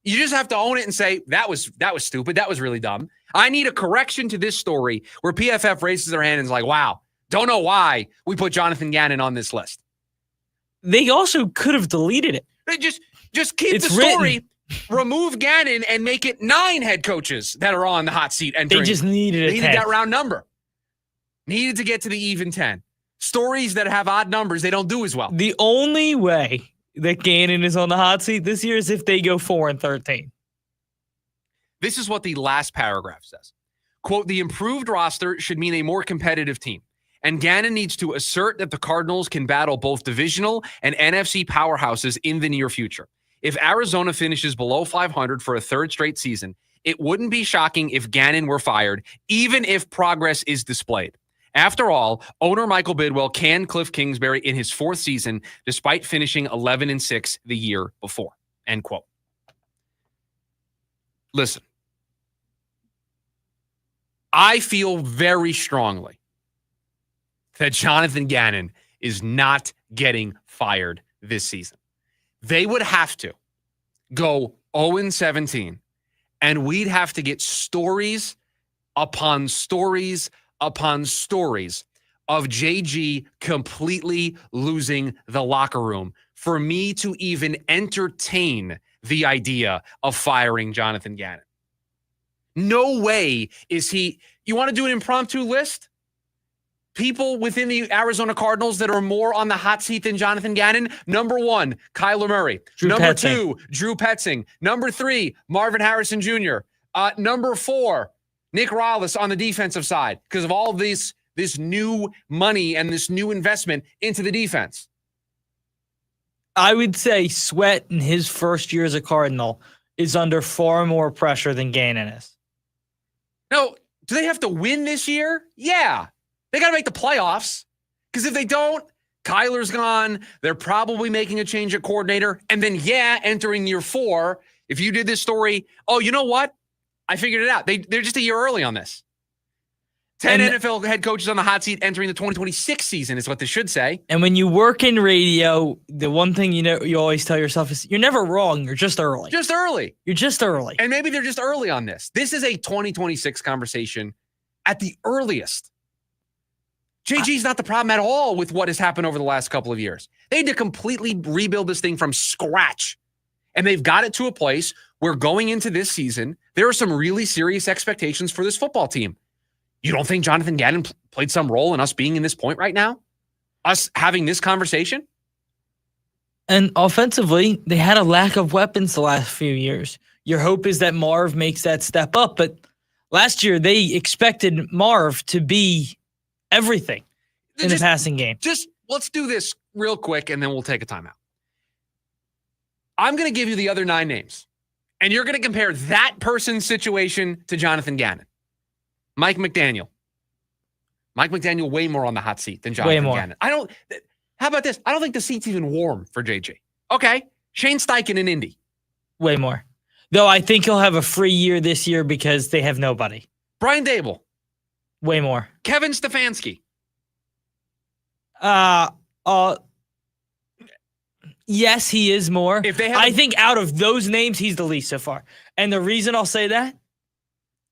You just have to own it and say, that was stupid. That was really dumb. I need a correction to this story where PFF raises their hand and is like, wow, don't know why we put Jonathan Gannon on this list. They also could have deleted it. They just keep It's the story, written. remove Gannon, and make it 9 head coaches that are on the hot seat. They just needed that round number. Needed to get to the even 10. Stories that have odd numbers, they don't do as well. The only way that Gannon is on the hot seat this year is if they go 4-13. This is what the last paragraph says. Quote, the improved roster should mean a more competitive team. And Gannon needs to assert that the Cardinals can battle both divisional and NFC powerhouses in the near future. If Arizona finishes below 500 for a third straight season, it wouldn't be shocking if Gannon were fired, even if progress is displayed. After all, owner Michael Bidwell canned Cliff Kingsbury in his 4th season, despite finishing 11-6 the year before. End quote. Listen, I feel very strongly that Jonathan Gannon is not getting fired this season. They would have to go 0-17, and we'd have to get stories upon stories upon stories of JG completely losing the locker room for me to even entertain the idea of firing Jonathan Gannon. No way is he. You want to do an impromptu list? People within the Arizona Cardinals that are more on the hot seat than Jonathan Gannon. Number 1, Kyler Murray. Number 2, Drew Petzing. Number 3, Marvin Harrison Jr. Number 4, Nick Rallis on the defensive side because of all this new money and this new investment into the defense. I would say Sweat in his first year as a Cardinal is under far more pressure than Gannon is. No, do they have to win this year? Yeah. They got to make the playoffs because if they don't, Kyler's gone. They're probably making a change at coordinator. And then, entering year 4, if you did this story, oh, you know what? I figured it out. They're just a year early on this. 10 NFL head coaches on the hot seat entering the 2026 season is what this should say. And when you work in radio, the one thing you always tell yourself is you're never wrong. You're just early. Just early. You're just early. And maybe they're just early on this. This is a 2026 conversation at the earliest. JG's not the problem at all with what has happened over the last couple of years. They had to completely rebuild this thing from scratch. And they've got it to a place where going into this season, there are some really serious expectations for this football team. You don't think Jonathan Gannon played some role in us being in this point right now? Us having this conversation? And offensively, they had a lack of weapons the last few years. Your hope is that Marv makes that step up. But last year, they expected Marv to be everything in the passing game. Just let's do this real quick, and then we'll take a timeout. I'm going to give you the other 9 names, and you're going to compare that person's situation to Jonathan Gannon. Mike McDaniel. Mike McDaniel way more on the hot seat than Jonathan Gannon. How about this? I don't think the seat's even warm for JJ. Okay. Shane Steichen in Indy. Way more. Though I think he'll have a free year this year because they have nobody. Brian Dable. Way more. Kevin Stefanski. Yes, he is more. If they have I think out of those names, he's the least so far. And the reason I'll say that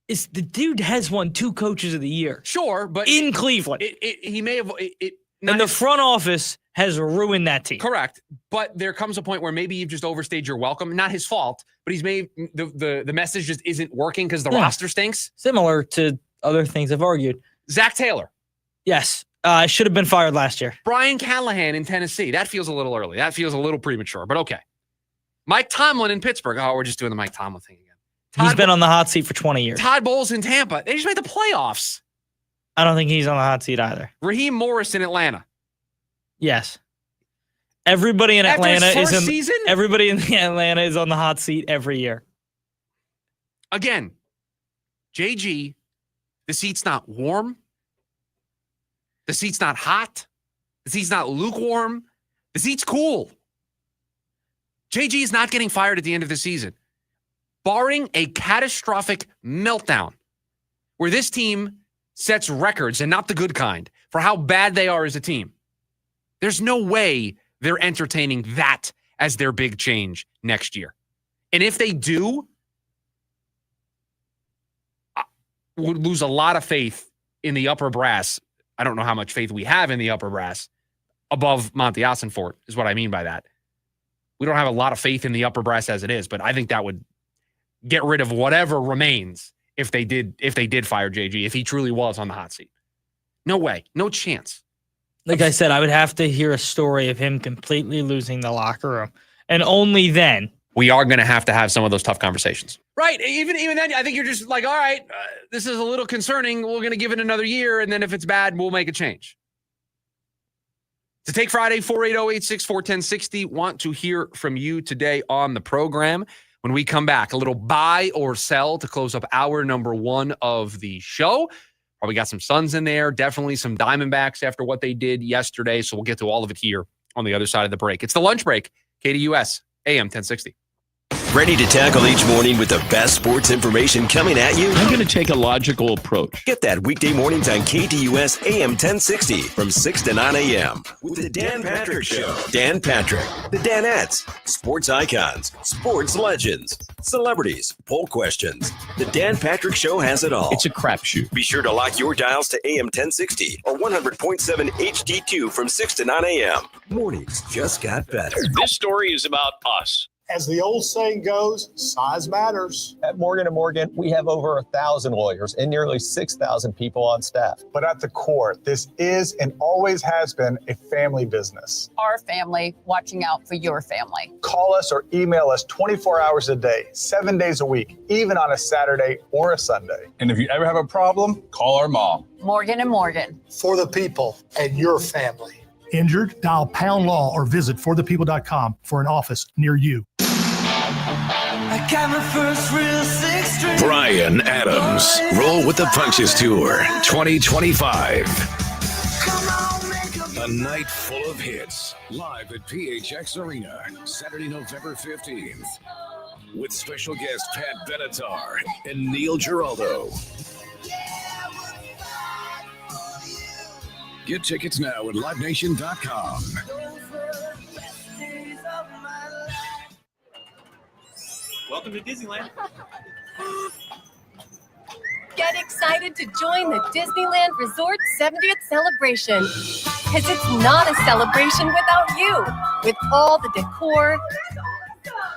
is the dude has won 2 coaches of the year. Sure, but in Cleveland. He may have and the front office has ruined that team. Correct. But there comes a point where maybe you've just overstayed your welcome. Not his fault, but he's made the message just isn't working because the roster stinks. Similar to other things I've argued. Zach Taylor. Yes. Should have been fired last year. Brian Callahan in Tennessee. That feels a little early. That feels a little premature, but okay. Mike Tomlin in Pittsburgh. Oh, we're just doing the Mike Tomlin thing again. He's been on the hot seat for 20 years. Todd Bowles in Tampa. They just made the playoffs. I don't think he's on the hot seat either. Raheem Morris in Atlanta. Yes. Everybody in Atlanta season? Everybody in Atlanta is on the hot seat every year. Again, JG, the seat's not warm. The seat's not hot. The seat's not lukewarm. The seat's cool. JG is not getting fired at the end of the season. Barring a catastrophic meltdown where this team sets records, and not the good kind, for how bad they are as a team, there's no way they're entertaining that as their big change next year. And if they do, I would lose a lot of faith in the upper brass. I don't know how much faith we have in the upper brass above Monty Ossenfort is what I mean by that. We don't have a lot of faith in the upper brass as it is, but I think that would get rid of whatever remains if they did fire JG, if he truly was on the hot seat. No way. No chance. Like I said, I would have to hear a story of him completely losing the locker room. And only then. We are going to have some of those tough conversations. Right. Even then, I think you're just like, all right, this is a little concerning. We're going to give it another year. And then if it's bad, we'll make a change. To Take Friday, 480-864-1060. Want to hear from you today on the program. When we come back, a little buy or sell to close up hour number 1 of the show. Probably got some Suns in there. Definitely some Diamondbacks after what they did yesterday. So we'll get to all of it here on the other side of the break. It's the lunch break. KDUS, AM 1060. Ready to tackle each morning with the best sports information coming at you? I'm going to take a logical approach. Get that weekday mornings on KDUS AM 1060 from 6 to 9 a.m. with the Dan Patrick Show. Dan Patrick, the Danettes, sports icons, sports legends, celebrities, poll questions. The Dan Patrick Show has it all. It's a crapshoot. Be sure to lock your dials to AM 1060 or 100.7 HD2 from 6 to 9 a.m. Mornings just got better. This story is about us. As the old saying goes, size matters. At Morgan & Morgan, we have over 1,000 lawyers and nearly 6,000 people on staff. But at the core, this is and always has been a family business. Our family watching out for your family. Call us or email us 24 hours a day, 7 days a week, even on a Saturday or a Sunday. And if you ever have a problem, call our mom. Morgan & Morgan. For the people and your family. Injured? Dial Pound Law or visit forthepeople.com for an office near you. I got my first real 6-string. Brian Adams. Roll with the Punches Tour 2025. A night full of hits. Live at PHX Arena, Saturday, November 15th. With special guest Pat Benatar and Neil Giraldo. Get tickets now at livenation.com. Welcome to Disneyland. Get excited to join the Disneyland Resort 70th celebration. Because it's not a celebration without you. With all the decor,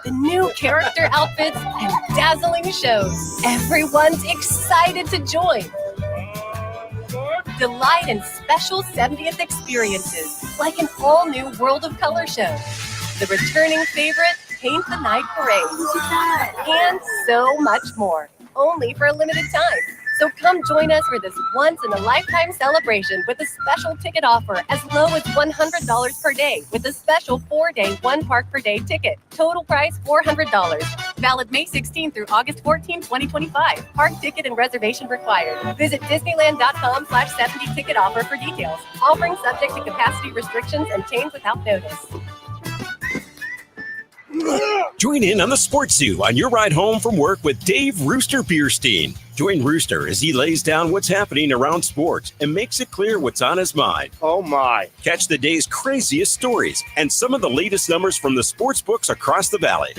the new character outfits, and dazzling shows. Everyone's excited to join. Delight in special 70th experiences, like an all-new World of Color show. The returning favorite, Paint the Night Parade, and so much more, only for a limited time. So come join us for this once-in-a-lifetime celebration with a special ticket offer as low as $100 per day with a special 4-day, 1-park-per-day ticket. Total price $400. Valid May 16 through August 14, 2025. Park ticket and reservation required. Visit Disneyland.com/70 ticket offer for details. Offering subject to capacity restrictions and change without notice. Join in on the Sports Zoo on your ride home from work with Dave Rooster Bierstein. Join Rooster as he lays down what's happening around sports and makes it clear what's on his mind. Oh, my. Catch the day's craziest stories and some of the latest numbers from the sports books across the valley.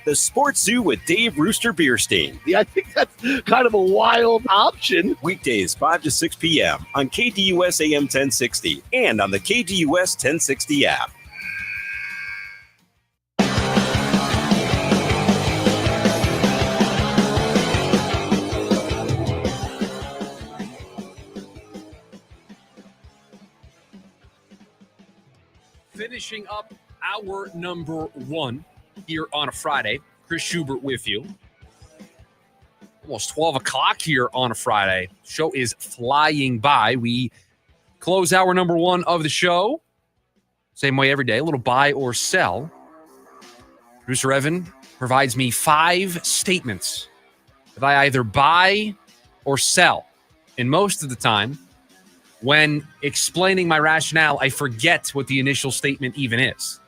The Sports Zoo with Dave Rooster Bierstein. Yeah, I think that's kind of a wild option. Weekdays, 5 to 6 p.m. on KDUS AM 1060 and on the KDUS 1060 app. Finishing up hour number 1 here on a Friday. Chris Schubert with you. almost 12 o'clock here on a Friday. Show is flying by. We close hour number 1 of the show. Same way every day, a little buy or sell. Producer Evan provides me 5 statements that I either buy or sell. And most of the time, when explaining my rationale, I forget what the initial statement even is.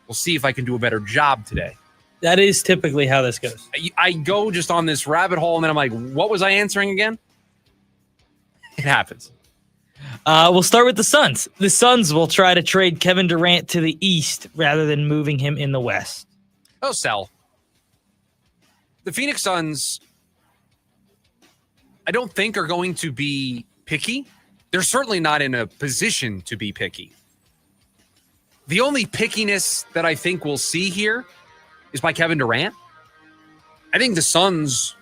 We'll see if I can do a better job today. That is typically how this goes. I go just on this rabbit hole, and then I'm like, what was I answering again? It happens. We'll start with the Suns. The Suns will try to trade Kevin Durant to the East rather than moving him in the West. Oh, sell. The Phoenix Suns, I don't think are going to be picky. They're certainly not in a position to be picky. The only pickiness that I think we'll see here is by Kevin Durant. I think the Suns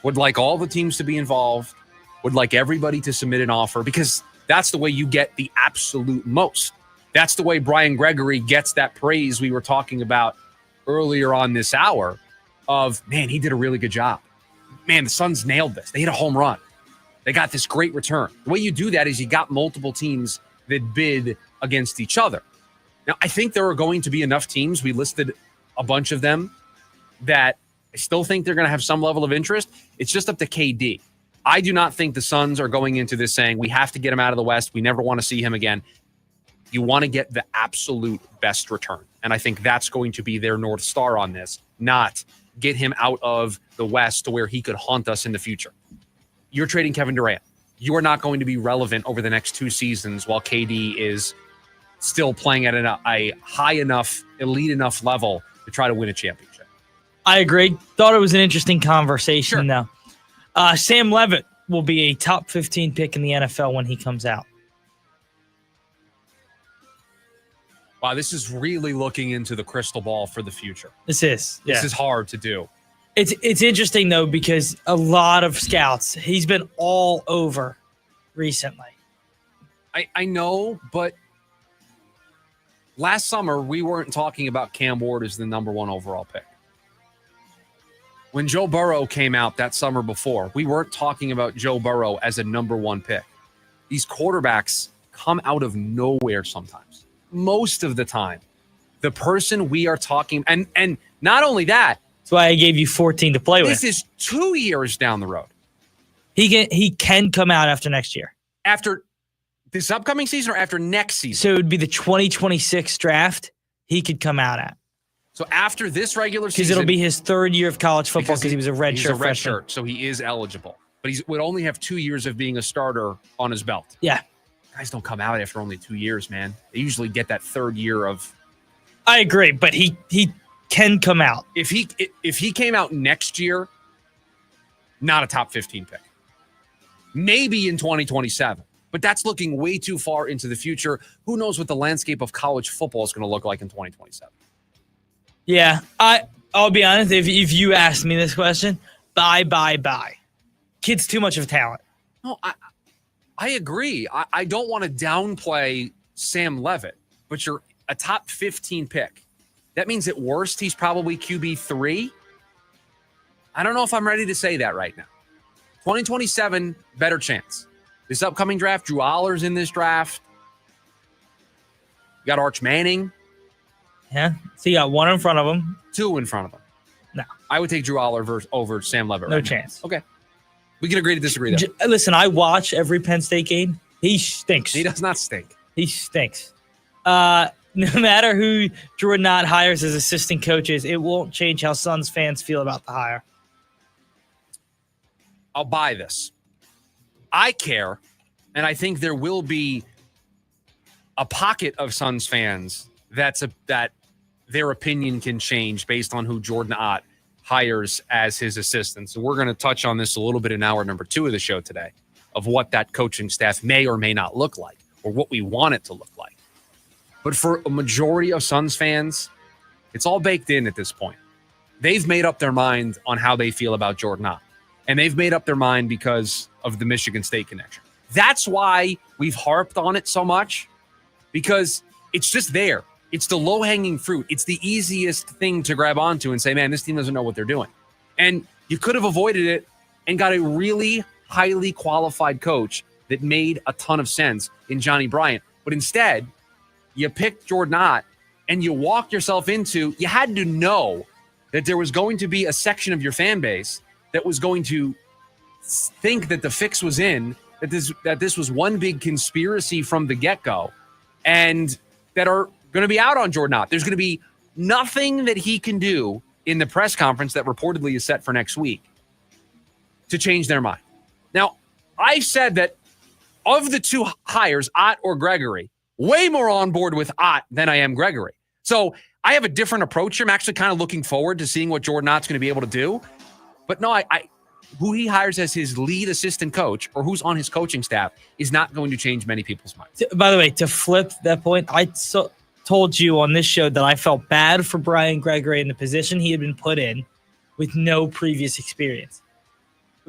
would like all the teams to be involved, would like everybody to submit an offer, because that's the way you get the absolute most. That's the way Brian Gregory gets that praise we were talking about earlier on this hour of, man, he did a really good job. Man, the Suns nailed this. They hit a home run. They got this great return. The way you do that is you got multiple teams that bid against each other. Now, I think there are going to be enough teams. We listed a bunch of them that I still think they're going to have some level of interest. It's just up to KD. I do not think the Suns are going into this saying, we have to get him out of the West. We never want to see him again. You want to get the absolute best return. And I think that's going to be their North Star on this, not get him out of the West to where he could haunt us in the future. You're trading Kevin Durant. You are not going to be relevant over the next 2 seasons while KD is still playing at a high enough, elite enough level to try to win a championship. I agree. Thought it was an interesting conversation, though. Sam Levitt will be a top 15 pick in the NFL when he comes out. Wow, this is really looking into the crystal ball for the future. This is. This is hard to do. It's interesting, though, because a lot of scouts, he's been all over recently. I know, but last summer, we weren't talking about Cam Ward as the number 1 overall pick. When Joe Burrow came out that summer before, we weren't talking about Joe Burrow as a number 1 pick. These quarterbacks come out of nowhere sometimes. Most of the time, the person we are talking, and not only that, that's why I gave you 14 to play with. This is 2 years down the road. He can come out after next year. After this upcoming season or after next season? So it would be the 2026 draft he could come out at. So after this regular season. Because it'll be his 3rd year of college football because he was a redshirt freshman. So he is eligible. But he would only have 2 years of being a starter on his belt. Yeah. Guys don't come out after only 2 years, man. They usually get that 3rd year of. I agree, but he can come out. If he came out next year, not a top 15 pick. Maybe in 2027. But that's looking way too far into the future. Who knows what the landscape of college football is going to look like in 2027? Yeah, I'll be honest. If you asked me this question, buy. Kid's too much of a talent. No, I agree. I don't want to downplay Sam Levitt, but you're a top 15 pick. That means at worst he's probably QB3. I don't know if I'm ready to say that right now. 2027, better chance. This upcoming draft, Drew Aller's in this draft. You got Arch Manning. Yeah. So you got 1 in front of him. 2 in front of him. No. I would take Drew Aller over Sam Levitt. No chance. Okay. We can agree to disagree there. Listen, I watch every Penn State game. He stinks. He does not stink. He stinks. No matter who Jordan Ott hires as assistant coaches, it won't change how Suns fans feel about the hire. I'll buy this. I care, and I think there will be a pocket of Suns fans that their opinion can change based on who Jordan Ott hires as his assistant. So we're going to touch on this a little bit in hour number 2 of the show today, of what that coaching staff may or may not look like, or what we want it to look like. But for a majority of Suns fans, it's all baked in at this point. They've made up their mind on how they feel about Jordan Ott. And they've made up their mind because of the Michigan State connection. That's why we've harped on it so much, because it's just there. It's the low-hanging fruit. It's the easiest thing to grab onto and say, man, this team doesn't know what they're doing. And you could have avoided it and got a really highly qualified coach that made a ton of sense in Johnny Bryant. But instead, you picked Jordan Ott and you walked yourself into, you had to know that there was going to be a section of your fan base that was going to think that the fix was in, that this was one big conspiracy from the get-go, and that are going to be out on Jordan Ott. There's going to be nothing that he can do in the press conference that reportedly is set for next week to change their mind. Now, I said that of the two hires, Ott or Gregory, way more on board with Ott than I am Gregory. So I have a different approach here. I'm actually kind of looking forward to seeing what Jordan Ott's going to be able to do. But no, who he hires as his lead assistant coach or who's on his coaching staff is not going to change many people's minds. By the way, to flip that point, I told you on this show that I felt bad for Brian Gregory in the position he had been put in with no previous experience.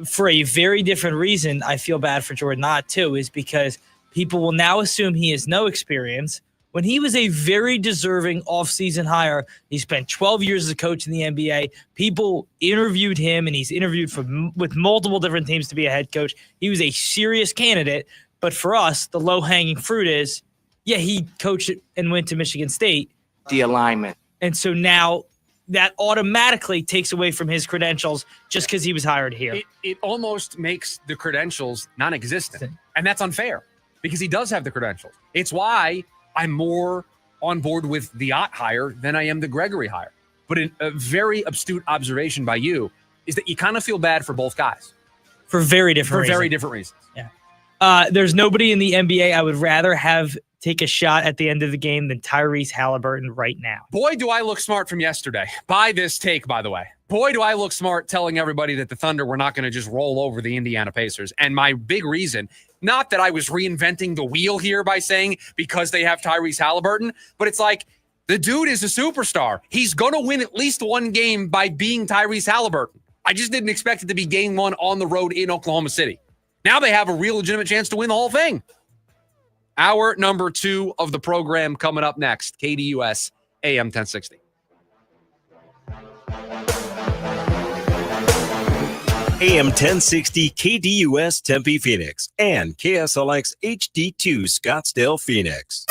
For a very different reason, I feel bad for Jordan Ott too, is because people will now assume he has no experience when he was a very deserving offseason hire. He spent 12 years as a coach in the NBA. People interviewed him, and he's interviewed with multiple different teams to be a head coach. He was a serious candidate. But for us, the low-hanging fruit is, yeah, he coached and went to Michigan State. The alignment. And so now that automatically takes away from his credentials just because he was hired here. It almost makes the credentials non-existent. And that's unfair because he does have the credentials. It's why I'm more on board with the Ott hire than I am the Gregory hire. But a very astute observation by you is that you kind of feel bad for both guys. For very different reasons. Yeah. There's nobody in the NBA I would rather have take a shot at the end of the game than Tyrese Halliburton right now. Boy, do I look smart from yesterday. Buy this take, by the way. Boy, do I look smart telling everybody that the Thunder were not going to just roll over the Indiana Pacers. And my big reason, not that I was reinventing the wheel here by saying because they have Tyrese Halliburton, but it's like the dude is a superstar. He's going to win at least one game by being Tyrese Halliburton. I just didn't expect it to be game one on the road in Oklahoma City. Now they have a real legitimate chance to win the whole thing. Hour number 2 of the program coming up next. KDUS AM 1060. AM 1060 KDUS Tempe Phoenix and KSLX HD2 Scottsdale Phoenix.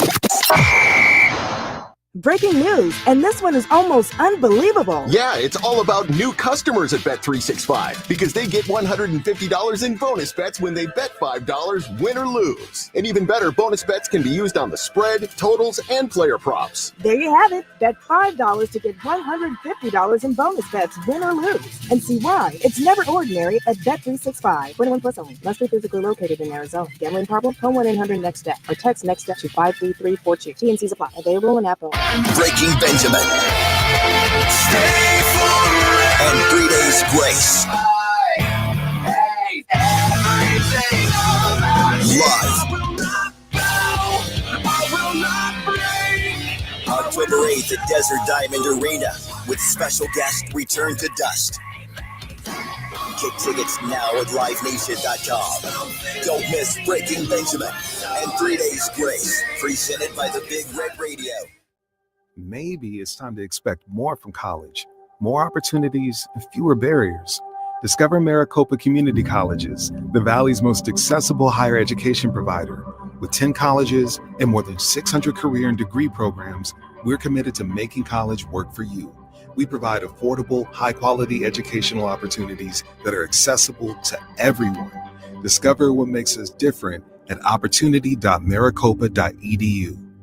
Breaking news, and this one is almost unbelievable. Yeah, it's all about new customers at Bet365 because they get $150 in bonus bets when they bet $5, win or lose. And even better, bonus bets can be used on the spread, totals, and player props. There you have it. Bet $5 to get $150 in bonus bets, win or lose. And see why. It's never ordinary at Bet365. 21 plus only. Must be physically located in Arizona. Gambling problem? Call 1-800-NEXT-STEP or text NEXT-STEP to 53342. T&Cs apply. Available in app only. Breaking Benjamin. Stay forever. And 3 Days Grace. Live. October 8th at Desert Diamond Arena with special guest Return to Dust. Get tickets now at livenation.com. Don't miss Breaking Benjamin and 3 Days Grace, presented by the Big Red Radio. Maybe it's time to expect more from college, more opportunities and fewer barriers. Discover Maricopa Community Colleges, the Valley's most accessible higher education provider. With 10 colleges and more than 600 career and degree programs, we're committed to making college work for you. We provide affordable, high-quality educational opportunities that are accessible to everyone. Discover what makes us different at opportunity.maricopa.edu.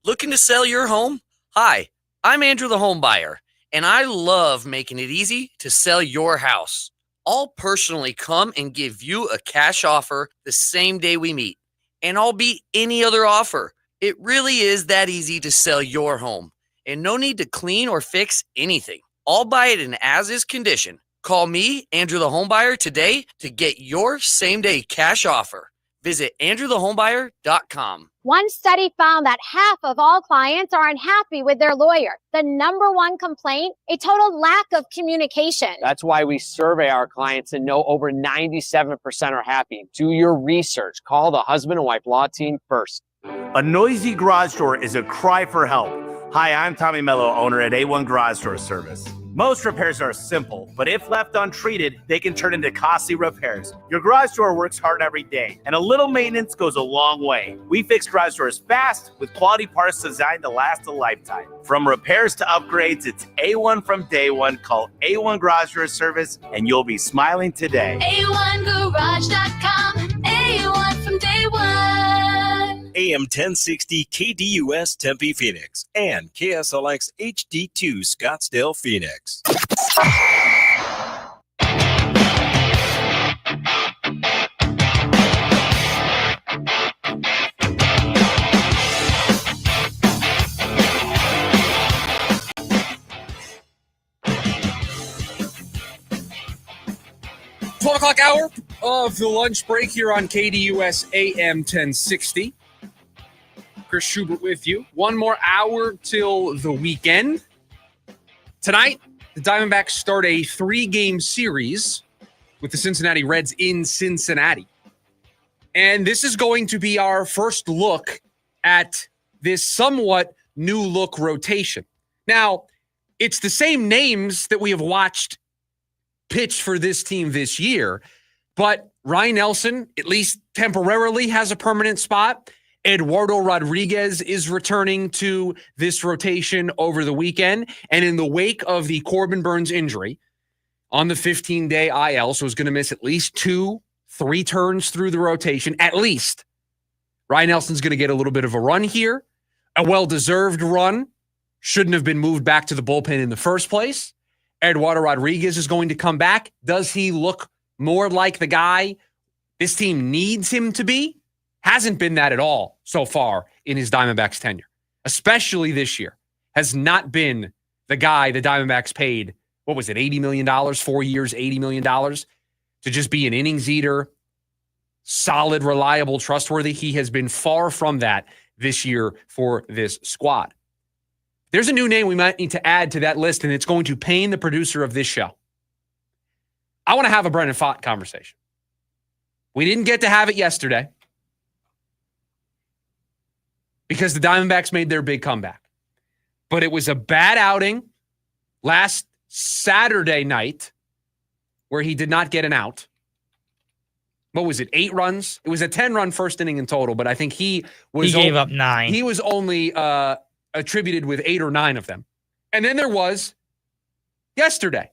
Looking to sell your home? Hi, I'm Andrew the Home Buyer, and I love making it easy to sell your house. I'll personally come and give you a cash offer the same day we meet, and I'll beat any other offer. It really is that easy to sell your home, and no need to clean or fix anything. I'll buy it in as-is condition. Call me, Andrew the Home Buyer, today to get your same-day cash offer. Visit andrewthehomebuyer.com. One study found that half of all clients are unhappy with their lawyer. The number one complaint, a total lack of communication. That's why we survey our clients and know over 97% are happy. Do your research. Call the husband and wife law team first. A noisy garage door is a cry for help. Hi, I'm Tommy Mello, owner at A1 Garage Door Service. Most repairs are simple, but if left untreated, they can turn into costly repairs. Your garage door works hard every day, and a little maintenance goes a long way. We fix garage doors fast with quality parts designed to last a lifetime. From repairs to upgrades, it's A1 from day one. Call A1 Garage Door Service, and you'll be smiling today. A1Garage.com. A1 from day one. AM 1060 KDUS Tempe Phoenix and KSLX HD2 Scottsdale Phoenix. O'clock hour of the lunch break here on KDUS AM 1060. Chris Schubert with you. One more hour till the weekend. Tonight, the Diamondbacks start a 3-game series with the Cincinnati Reds in Cincinnati. And this is going to be our first look at this somewhat new look rotation. Now, it's the same names that we have watched pitch for this team this year, but Ryan Nelson, at least temporarily, has a permanent spot. Eduardo Rodriguez is returning to this rotation over the weekend. And in the wake of the Corbin Burnes injury on the 15-day IL, so he's going to miss at least 2-3 turns through the rotation, at least. Ryan Nelson's going to get a little bit of a run here, a well-deserved run. Shouldn't have been moved back to the bullpen in the first place. Eduardo Rodriguez is going to come back. Does he look more like the guy this team needs him to be? Hasn't been that at all so far in his Diamondbacks tenure, especially this year. Has not been the guy the Diamondbacks paid, what was it, $80 million, 4 years, $80 million, to just be an innings eater, solid, reliable, trustworthy. He has been far from that this year for this squad. There's a new name we might need to add to that list, and it's going to pain the producer of this show. I want to have a Brendan Pfaadt conversation. We didn't get to have it yesterday because the Diamondbacks made their big comeback. But it was a bad outing last Saturday night where he did not get an out. What was it, 8 runs? It was a 10-run first inning in total, but I think he gave up 9. He was only attributed with 8 or 9 of them. And then there was yesterday,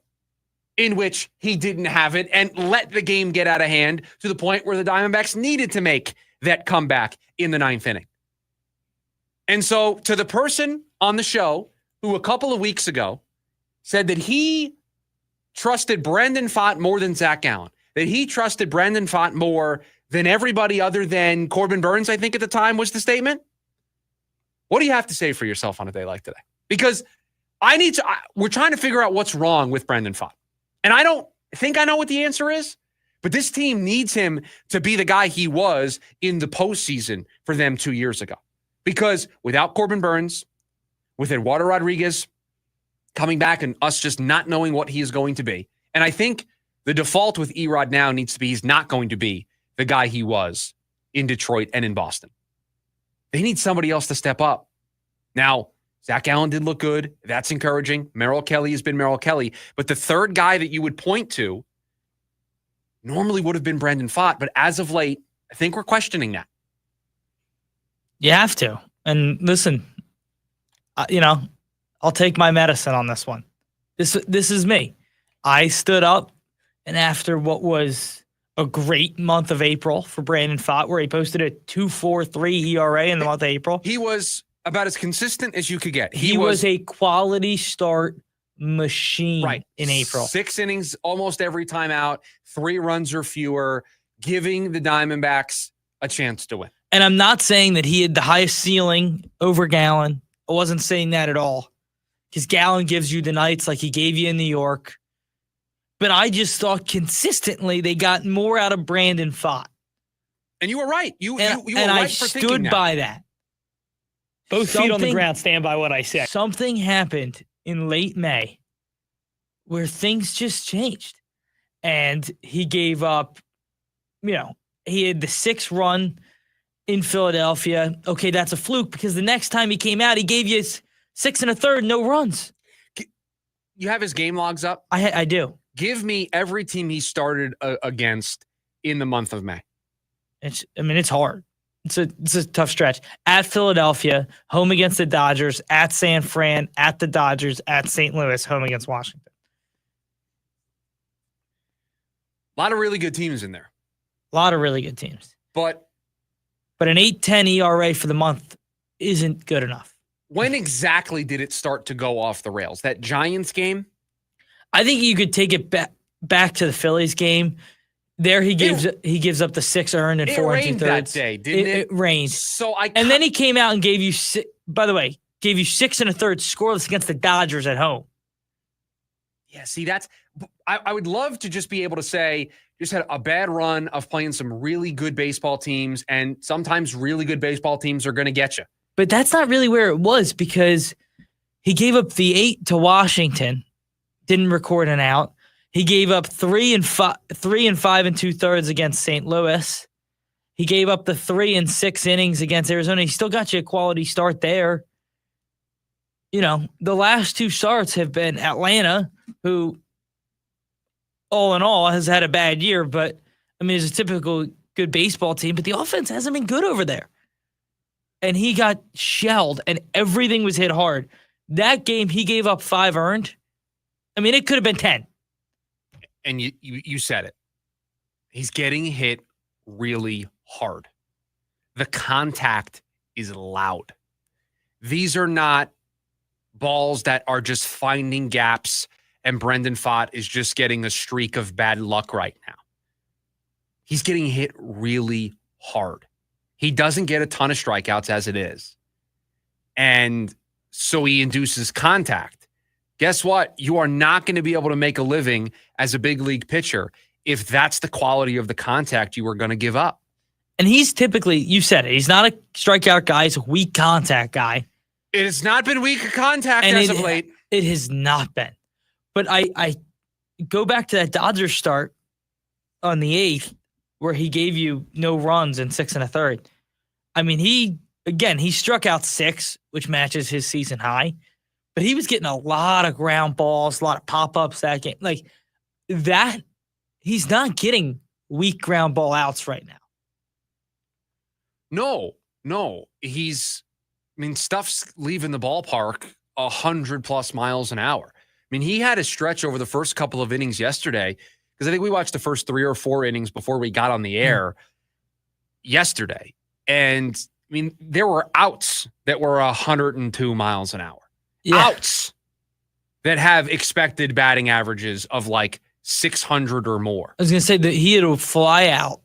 in which he didn't have it and let the game get out of hand to the point where the Diamondbacks needed to make that comeback in the 9th inning. And so to the person on the show who a couple of weeks ago said that he trusted Brendan Pfaadt more than Zach Gallen, that he trusted Brendan Pfaadt more than everybody other than Corbin Burnes, I think at the time was the statement. What do you have to say for yourself on a day like today? Because we're trying to figure out what's wrong with Brendan Pfaadt. And I don't think I know what the answer is, but this team needs him to be the guy he was in the postseason for them 2 years ago. Because without Corbin Burnes, with Eduardo Rodriguez coming back and us just not knowing what he is going to be, and I think the default with Erod now needs to be he's not going to be the guy he was in Detroit and in Boston. They need somebody else to step up. Now, Zach Gallen did look good. That's encouraging. Merrill Kelly has been Merrill Kelly. But the third guy that you would point to normally would have been Brendan Pfaadt. But as of late, I think we're questioning that. You have to. And listen, I'll take my medicine on this one. This is me. I stood up, and after what was a great month of April for Brandon Pfaadt, where he posted a 2.43 ERA in the month of April. He was about as consistent as you could get. He was a quality start machine in April. 6 innings almost every time out, 3 runs or fewer, giving the Diamondbacks a chance to win. And I'm not saying that he had the highest ceiling over Gallen. I wasn't saying that at all. Because Gallen gives you the nights like he gave you in New York. But I just thought consistently they got more out of Brandon Pfaadt. And you were right. You were right I for thinking stood by that. Both feet on the ground, stand by what I said. Something happened in late May where things just changed. And he gave up, he had the 6th run in Philadelphia. Okay, that's a fluke because the next time he came out, he gave you 6 1/3, no runs. You have his game logs up? I do. Give me every team he started against in the month of May. It's hard. It's a tough stretch. At Philadelphia, home against the Dodgers, at San Fran, at the Dodgers, at St. Louis, home against Washington. A lot of really good teams in there. A lot of really good teams. But an 8.10 ERA for the month isn't good enough. When exactly did it start to go off the rails? That Giants game? I think you could take it back to the Phillies game. There he gives up the 6 earned and 4 2/3. It rained that day, didn't it? It rained. And then he came out and gave you 6 1/3 scoreless against the Dodgers at home. Yeah, see, I would love to just be able to say just had a bad run of playing some really good baseball teams, and sometimes really good baseball teams are going to get you. But that's not really where it was, because he gave up the 8 to Washington, didn't record an out. He gave up 3 and 5 2/3 against St. Louis. He gave up the 3 and 6 innings against Arizona. He still got you a quality start there. You know, the last 2 starts have been Atlanta, who all in all has had a bad year, but I mean, it's a typical good baseball team, but the offense hasn't been good over there. And he got shelled and everything was hit hard. That game, he gave up 5 earned. I mean, it could have been 10. And you said it. He's getting hit really hard. The contact is loud. These are not balls that are just finding gaps and Brendan Pfaadt is just getting a streak of bad luck right now. He's getting hit really hard. He doesn't get a ton of strikeouts as it is. And so he induces contact. Guess what? You are not going to be able to make a living as a big league pitcher if that's the quality of the contact you are going to give up. And he's typically, you said it, he's not a strikeout guy, he's a weak contact guy. It has not been weak contact as of late. It has not been. But I go back to that Dodgers start on the 8th where he gave you no runs in 6 1/3. I mean, he struck out 6, which matches his season high, but he was getting a lot of ground balls, a lot of pop-ups that game. Like that, he's not getting weak ground ball outs right now. No. Stuff's leaving the ballpark 100+ miles an hour. I mean, he had a stretch over the first couple of innings yesterday, because I think we watched the first 3 or 4 innings before we got on the air yesterday. And I mean, there were outs that were 102 miles an hour. Yeah. Outs that have expected batting averages of like 600 or more. I was going to say that he had a fly out,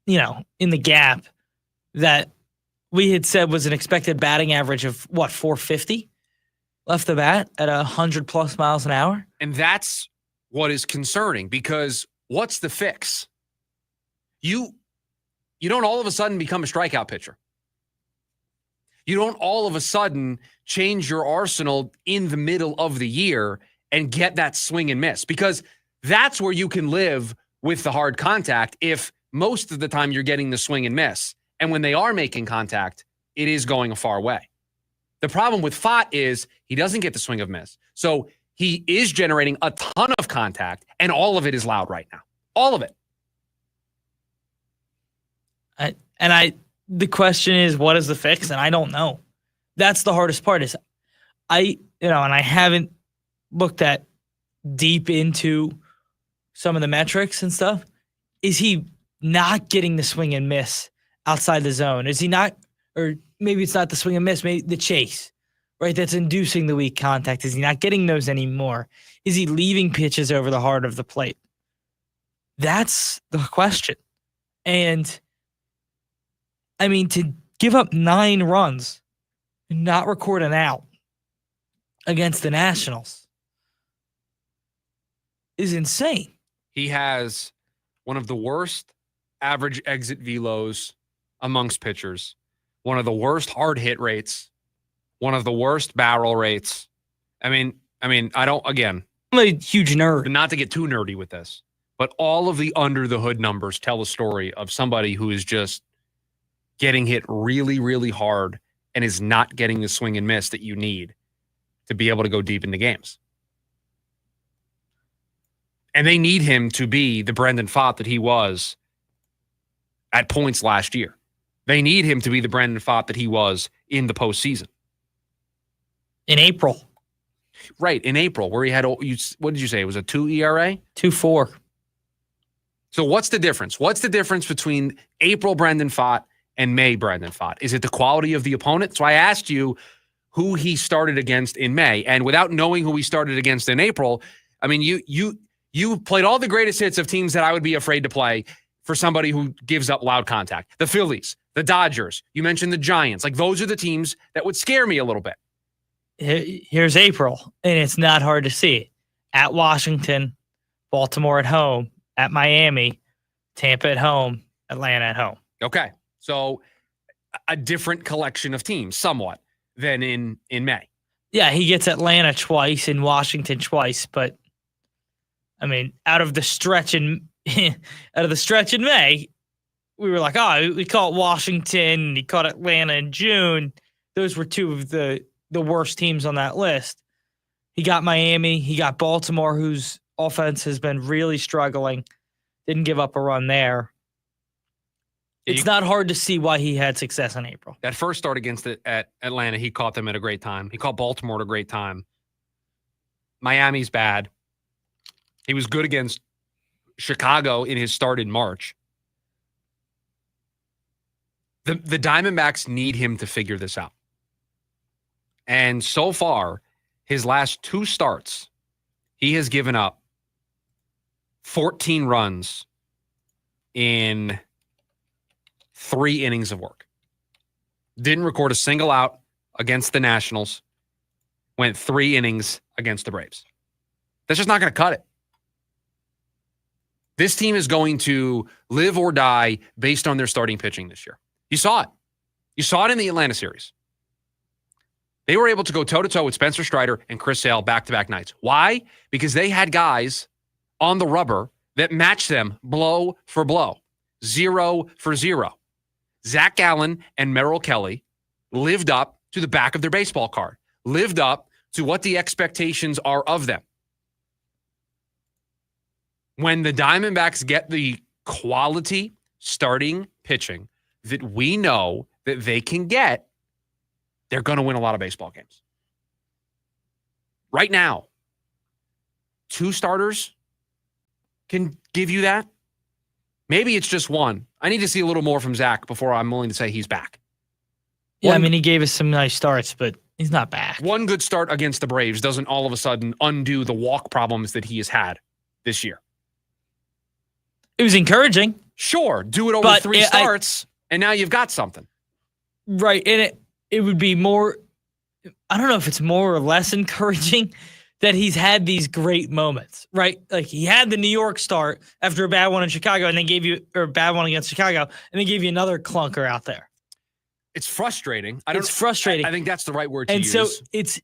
in the gap that we had said was an expected batting average of 450 left the bat at 100+ miles an hour. And that's what is concerning, because what's the fix? You don't all of a sudden become a strikeout pitcher. You don't all of a sudden change your arsenal in the middle of the year and get that swing and miss, because that's where you can live with the hard contact if most of the time you're getting the swing and miss. And when they are making contact, it is going a far way. The problem with Pfaadt is he doesn't get the swing of miss. So he is generating a ton of contact, and all of it is loud right now. All of it. The question is, what is the fix? And I don't know. That's the hardest part is and I haven't looked at deep into some of the metrics and stuff. Is he not getting the swing and miss outside the zone? Is he not, or maybe it's not the swing and miss, maybe the chase, right? That's inducing the weak contact. Is he not getting those anymore? Is he leaving pitches over the heart of the plate? That's the question. And I mean, to give up 9 runs and not record an out against the Nationals is insane. He has one of the worst average exit velos amongst pitchers, one of the worst hard hit rates, one of the worst barrel rates. I mean, I'm a huge nerd. Not to get too nerdy with this, but all of the under the hood numbers tell a story of somebody who is just getting hit really, really hard and is not getting the swing and miss that you need to be able to go deep into games. And they need him to be the Brendan Pfaadt that he was at points last year. They need him to be the Brendan Pfaadt that he was in the postseason. In April. Right, in April, where he had, what did you say? It was a 2 ERA? 2.4. So what's the difference? What's the difference between April Brendan Pfaadt and May Brendan Pfaadt? Is it the quality of the opponent? So I asked you who he started against in May, and without knowing who he started against in April, I mean, you played all the greatest hits of teams that I would be afraid to play for somebody who gives up loud contact. The Phillies, the Dodgers, you mentioned the Giants. Like, those are the teams that would scare me a little bit. Here's April, and it's not hard to see. At Washington, Baltimore at home, at Miami, Tampa at home, Atlanta at home. Okay. So a different collection of teams somewhat than in May. Yeah, he gets Atlanta twice and Washington twice, but I mean, out of the stretch in May, we were like, oh, we caught Washington, he caught Atlanta in June. Those were two of the worst teams on that list. He got Miami, he got Baltimore, whose offense has been really struggling. Didn't give up a run there. It's not hard to see why he had success in April. That first start against at Atlanta, he caught them at a great time. He caught Baltimore at a great time. Miami's bad. He was good against Chicago in his start in March. The Diamondbacks need him to figure this out. And so far, his last 2 starts, he has given up 14 runs in 3 innings of work. Didn't record a single out against the Nationals. Went 3 innings against the Braves. That's just not going to cut it. This team is going to live or die based on their starting pitching this year. You saw it. You saw it in the Atlanta series. They were able to go toe-to-toe with Spencer Strider and Chris Sale back-to-back nights. Why? Because they had guys on the rubber that matched them blow for blow, 0 for 0. Zach Gallen and Merrill Kelly lived up to the back of their baseball card, lived up to what the expectations are of them. When the Diamondbacks get the quality starting pitching that we know that they can get, they're going to win a lot of baseball games. Right now, 2 starters can give you that. Maybe it's just 1. I need to see a little more from Zach before I'm willing to say he's back. Yeah, I mean, he gave us some nice starts, but he's not back. 1 good start against the Braves doesn't all of a sudden undo the walk problems that he has had this year. It was encouraging. Sure, do it over 3 starts, and now you've got something. Right, and it would be more, I don't know if it's more or less encouraging that he's had these great moments, right? Like, he had the New York start after a bad one in Chicago, and they gave you, or a bad one against Chicago, and they gave you another clunker out there. It's frustrating. It's frustrating. I think that's the right word to use. And so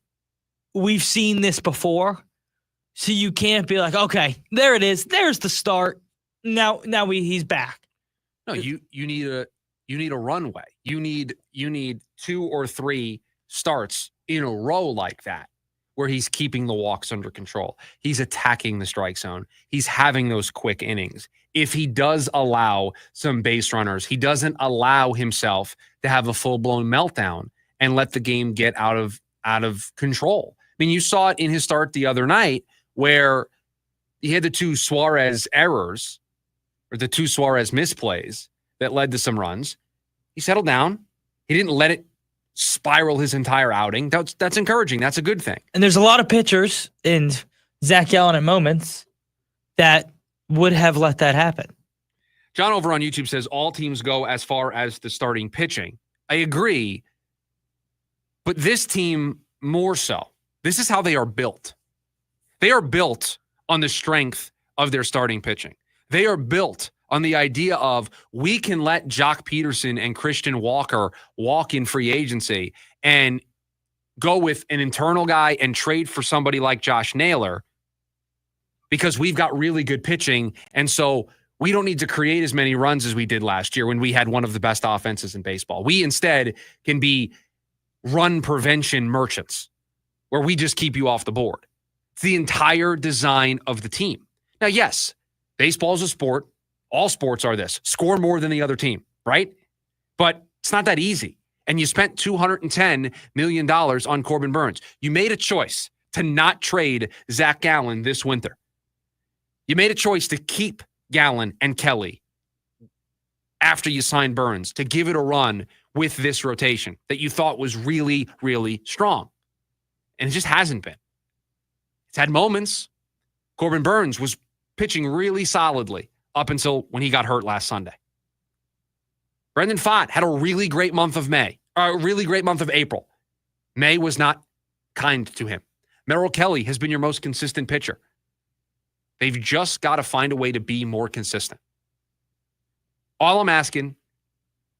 we've seen this before, so you can't be like, okay, there it is. There's the start. Now he's back. No, you need a runway. You need 2 or 3 starts in a row like that, where he's keeping the walks under control. He's attacking the strike zone. He's having those quick innings. If he does allow some base runners, he doesn't allow himself to have a full-blown meltdown and let the game get out of control. I mean, you saw it in his start the other night where he had the 2 Suarez errors or the 2 Suarez misplays that led to some runs. He settled down. He didn't let it spiral his entire outing. That's encouraging. That's a good thing. And there's a lot of pitchers in Zach Gallen at moments that would have let that happen. John over on YouTube says all teams go as far as the starting pitching. I agree, but this team more so. This is how they are built. They are built on the strength of their starting pitching. They are built on the idea of we can let Jock Peterson and Christian Walker walk in free agency and go with an internal guy and trade for somebody like Josh Naylor because we've got really good pitching. And so we don't need to create as many runs as we did last year when we had one of the best offenses in baseball. We instead can be run prevention merchants where we just keep you off the board. It's the entire design of the team. Now, yes, baseball is a sport. All sports are this. Score more than the other team, right? But it's not that easy. And you spent $210 million on Corbin Burnes. You made a choice to not trade Zach Gallen this winter. You made a choice to keep Gallen and Kelly after you signed Burnes, to give it a run with this rotation that you thought was really, really strong. And it just hasn't been. It's had moments. Corbin Burnes was pitching really solidly up until when he got hurt last Sunday. Brendan Pfaadt had a really great month of April. May was not kind to him. Merrill Kelly has been your most consistent pitcher. They've just got to find a way to be more consistent. All I'm asking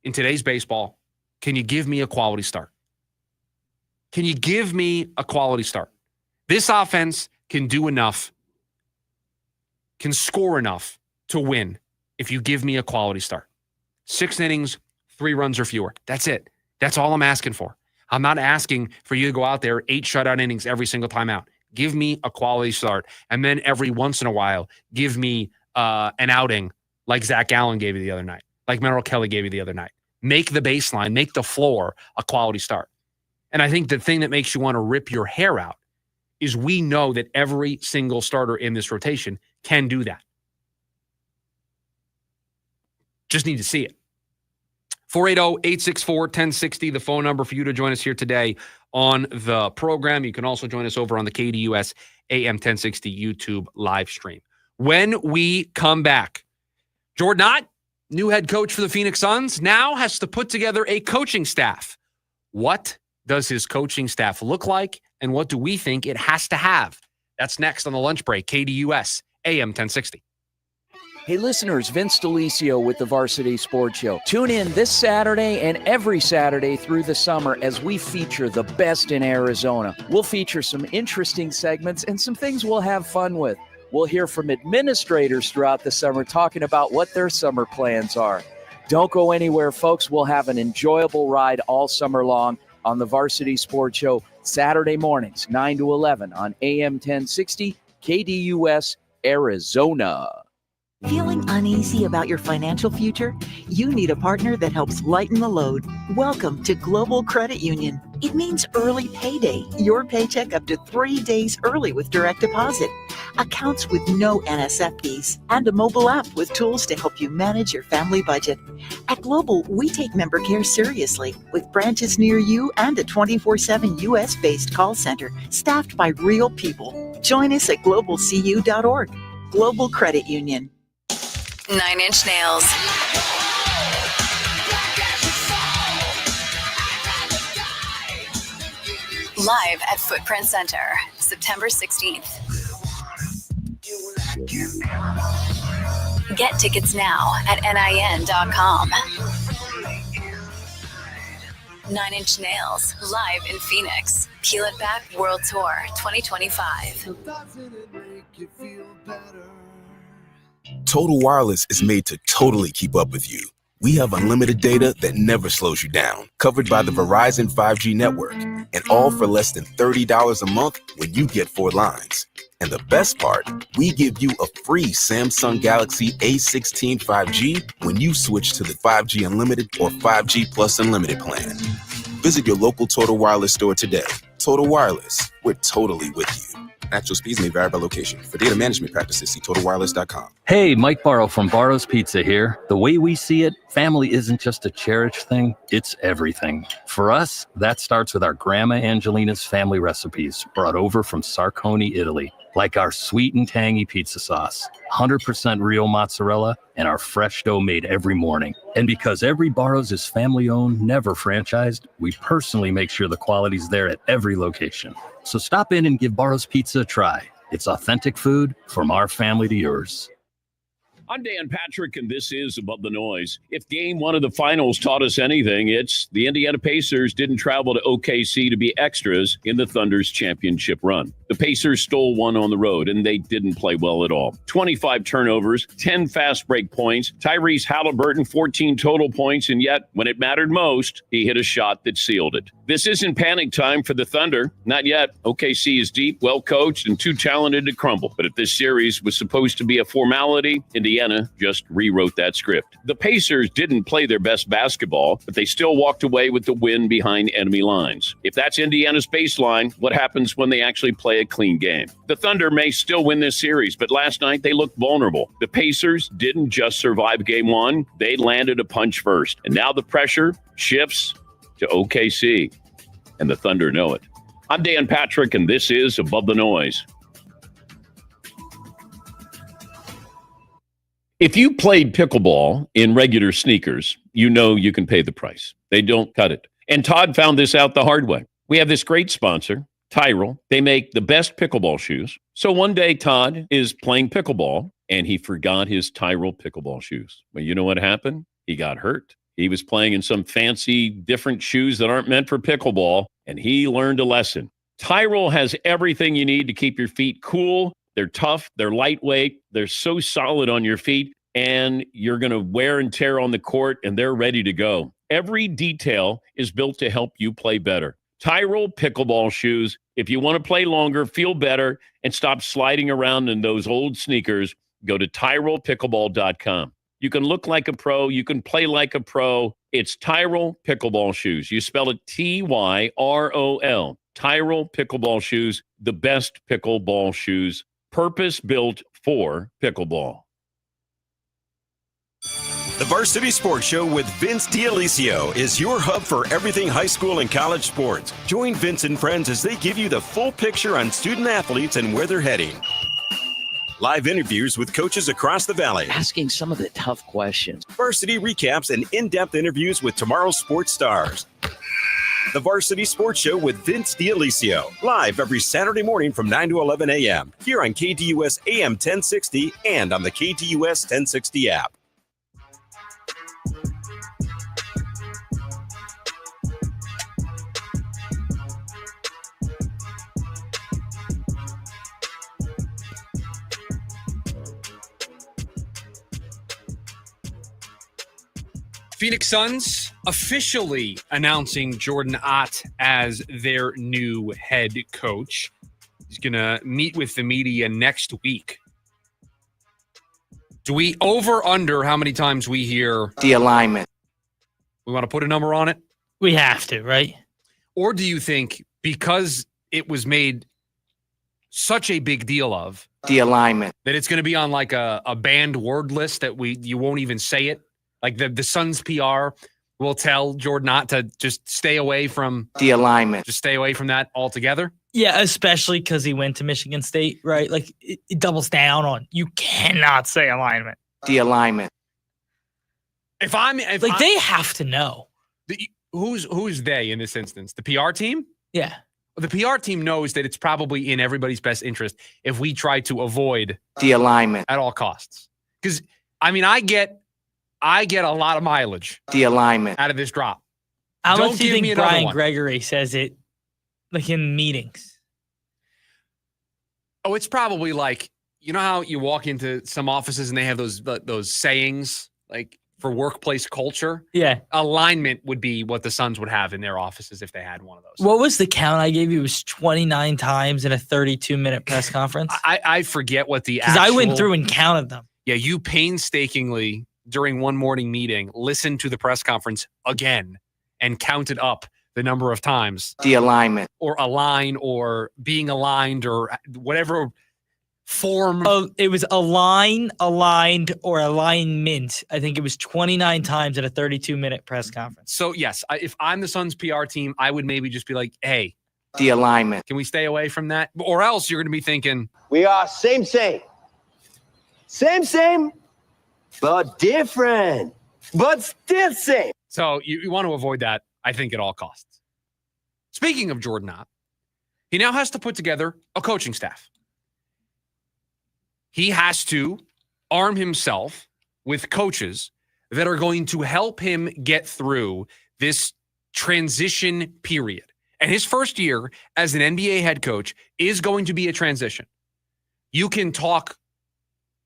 in today's baseball, can you give me a quality start? Can you give me a quality start? This offense can do enough, can score enough to win if you give me a quality start. 6 innings, 3 runs or fewer. That's it. That's all I'm asking for. I'm not asking for you to go out there 8 shutout innings every single time out. Give me a quality start. And then every once in a while, give me an outing like Zach Gallen gave you the other night, like Merrill Kelly gave you the other night. Make the baseline, make the floor a quality start. And I think the thing that makes you want to rip your hair out is we know that every single starter in this rotation can do that. Just need to see it. 480-864-1060, the phone number for you to join us here today on the program. You can also join us over on the KDUS AM 1060 YouTube live stream. When we come back, Jordan Ott, new head coach for the Phoenix Suns, now has to put together a coaching staff. What does his coaching staff look like, and what do we think it has to have? That's next on the lunch break, KDUS AM 1060. Hey listeners, Vince DeLisio with the Varsity Sports Show. Tune in this Saturday and every Saturday through the summer as we feature the best in Arizona. We'll feature some interesting segments and some things we'll have fun with. We'll hear from administrators throughout the summer talking about what their summer plans are. Don't go anywhere, folks. We'll have an enjoyable ride all summer long on the Varsity Sports Show, Saturday mornings, 9 to 11 on AM 1060, KDUS, Arizona. Feeling uneasy about your financial future? You need a partner that helps lighten the load. Welcome to Global Credit Union. It means early payday, your paycheck up to 3 days early with direct deposit, accounts with no NSF fees, and a mobile app with tools to help you manage your family budget. At Global, we take member care seriously with branches near you and a 24/7 U.S.-based call center staffed by real people. Join us at globalcu.org. Global Credit Union. 9 Inch Nails. Live at Footprint Center, September 16th. Get tickets now at NIN.com. 9 Inch Nails, live in Phoenix. Peel It Back World Tour 2025. Total Wireless is made to totally keep up with you. We have unlimited data that never slows you down, covered by the Verizon 5G network, and all for less than $30 a month when you get 4 lines. And the best part, we give you a free Samsung Galaxy A16 5G when you switch to the 5G Unlimited or 5G Plus Unlimited plan. Visit your local Total Wireless store today. Total Wireless, we're totally with you. Actual speeds may vary by location. For data management practices, see TotalWireless.com. Hey, Mike Barrow from Barrow's Pizza here. The way we see it, family isn't just a cherished thing, it's everything. For us, that starts with our Grandma Angelina's family recipes, brought over from Sarconi, Italy. Like our sweet and tangy pizza sauce, 100% real mozzarella, and our fresh dough made every morning. And because every Barrow's is family-owned, never franchised, we personally make sure the quality's there at every location. So stop in and give Barrow's Pizza a try. It's authentic food from our family to yours. I'm Dan Patrick, and this is Above the Noise. If game one of the finals taught us anything, it's the Indiana Pacers didn't travel to OKC to be extras in the Thunder's championship run. The Pacers stole one on the road, and they didn't play well at all. 25 turnovers, 10 fast break points, Tyrese Halliburton 14 total points, and yet, when it mattered most, he hit a shot that sealed it. This isn't panic time for the Thunder. Not yet. OKC is deep, well-coached, and too talented to crumble. But if this series was supposed to be a formality, Indiana just rewrote that script. The Pacers didn't play their best basketball, but they still walked away with the win behind enemy lines. If that's Indiana's baseline, what happens when they actually play a clean game? The Thunder may still win this series, but last night they looked vulnerable. The Pacers didn't just survive game one, they landed a punch first. And now the pressure shifts to OKC, and the Thunder know it. I'm Dan Patrick, and this is Above the Noise. If you played pickleball in regular sneakers, you know you can pay the price. They don't cut it. And Todd found this out the hard way. We have this great sponsor, Tyrell. They make the best pickleball shoes. So one day Todd is playing pickleball, and he forgot his Tyrell pickleball shoes. Well, you know what happened? He got hurt. He was playing in some fancy different shoes that aren't meant for pickleball, and he learned a lesson. Tyrell has everything you need to keep your feet cool. They're tough, they're lightweight, they're so solid on your feet, and you're going to wear and tear on the court, and they're ready to go. Every detail is built to help you play better. Tyrell pickleball shoes. If you want to play longer, feel better, and stop sliding around in those old sneakers, go to TyrellPickleball.com. You can look like a pro. You can play like a pro. It's Tyrell Pickleball Shoes. You spell it Tyrol. Tyrell Pickleball Shoes, the best pickleball shoes, purpose-built for pickleball. The Varsity Sports Show with Vince D'Alessio is your hub for everything high school and college sports. Join Vince and friends as they give you the full picture on student athletes and where they're heading. Live interviews with coaches across the valley. Asking some of the tough questions. Varsity recaps and in-depth interviews with tomorrow's sports stars. The Varsity Sports Show with Vince D'Alessio. Live every Saturday morning from 9 to 11 a.m. Here on KDUS AM 1060 and on the KDUS 1060 app. Phoenix Suns officially announcing Jordan Ott as their new head coach. He's going to meet with the media next week. Do we over-under how many times we hear the alignment? We want to put a number on it? We have to, right? Or do you think because it was made such a big deal of the alignment that it's going to be on like a banned word list that you won't even say it? Like the Suns PR will tell Jordan Ott to just stay away from the alignment. Just stay away from that altogether. Yeah, especially because he went to Michigan State, right? Like it doubles down on you cannot say alignment. The alignment. They have to know. Who's they in this instance? The PR team? Yeah. The PR team knows that it's probably in everybody's best interest if we try to avoid the alignment at all costs. Because I get a lot of mileage. The alignment out of this drop. How much do you think Brian Gregory says it like in meetings? Oh, it's probably like, you know how you walk into some offices and they have those sayings like for workplace culture? Yeah. Alignment would be what the Suns would have in their offices if they had one of those. What was the count I gave you? It was 29 times in a 32-minute press conference. I forget what the because I went through and counted them. Yeah, you painstakingly during one morning meeting, listened to the press conference again and counted up the number of times. The alignment. Or align or being aligned or whatever form. Oh, it was align, aligned, or alignment. I think it was 29 times at a 32-minute press conference. So, yes, if I'm the Suns PR team, I would maybe just be like, hey. The alignment. Can we stay away from that? Or else you're going to be thinking. We are same. Same. But different, but still same. So you want to avoid that, I think, at all costs. Speaking of Jordan Ott, he now has to put together a coaching staff. He has to arm himself with coaches that are going to help him get through this transition period. And his first year as an NBA head coach is going to be a transition. You can talk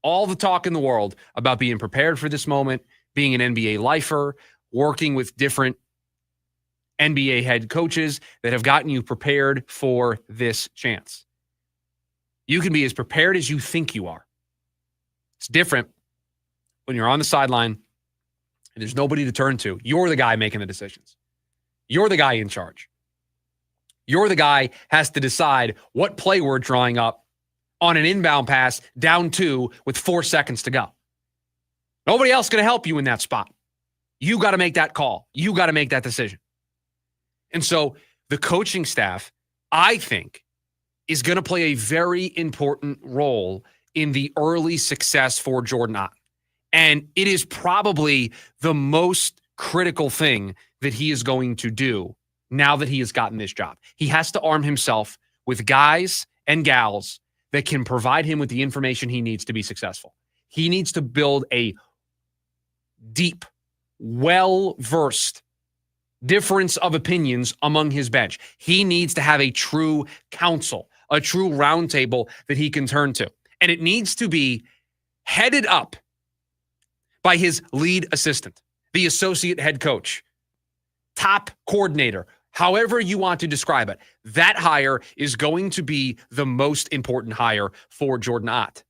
all the talk in the world about being prepared for this moment, being an NBA lifer, working with different NBA head coaches that have gotten you prepared for this chance. You can be as prepared as you think you are. It's different when you're on the sideline and there's nobody to turn to. You're the guy making the decisions. You're the guy in charge. You're the guy has to decide what play we're drawing up on an inbound pass down 2 with 4 seconds to go. Nobody else going to help you in that spot. You got to make that call. You got to make that decision. And so the coaching staff, I think, is going to play a very important role in the early success for Jordan Ott. And it is probably the most critical thing that he is going to do now that he has gotten this job. He has to arm himself with guys and gals that can provide him with the information he needs to be successful. He needs to build a deep, well-versed difference of opinions among his bench. He needs to have a true council, a true roundtable that he can turn to. And it needs to be headed up by his lead assistant, the associate head coach, top coordinator, however you want to describe it. That hire is going to be the most important hire for Jordan Ott.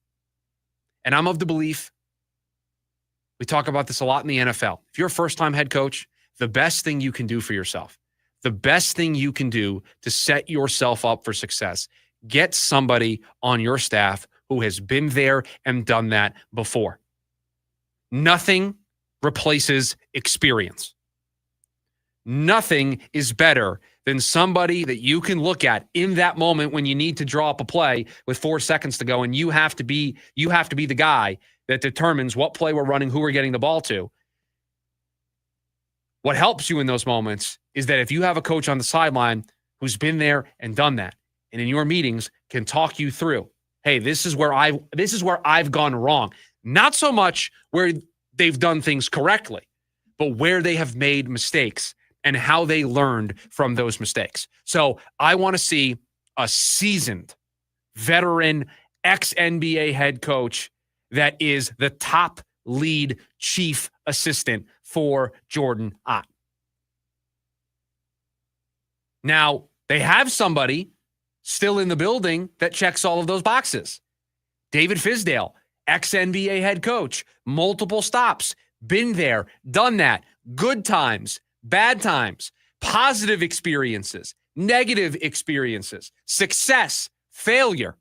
And I'm of the belief, we talk about this a lot in the NFL. If you're a first-time head coach, the best thing you can do for yourself, the best thing you can do to set yourself up for success, get somebody on your staff who has been there and done that before. Nothing replaces experience. Nothing is better than somebody that you can look at in that moment when you need to draw up a play with 4 seconds to go, and you have to be the guy that determines what play we're running, who we're getting the ball to. What helps you in those moments is that if you have a coach on the sideline who's been there and done that, and in your meetings can talk you through, hey, this is where I've gone wrong. Not so much where they've done things correctly, but where they have made mistakes and how they learned from those mistakes. So I want to see a seasoned, veteran, ex-NBA head coach that is the top lead chief assistant for Jordan Ott. Now, they have somebody still in the building that checks all of those boxes. David Fizdale, ex-NBA head coach, multiple stops, been there, done that, good times, bad times, positive experiences, negative experiences, success, failure,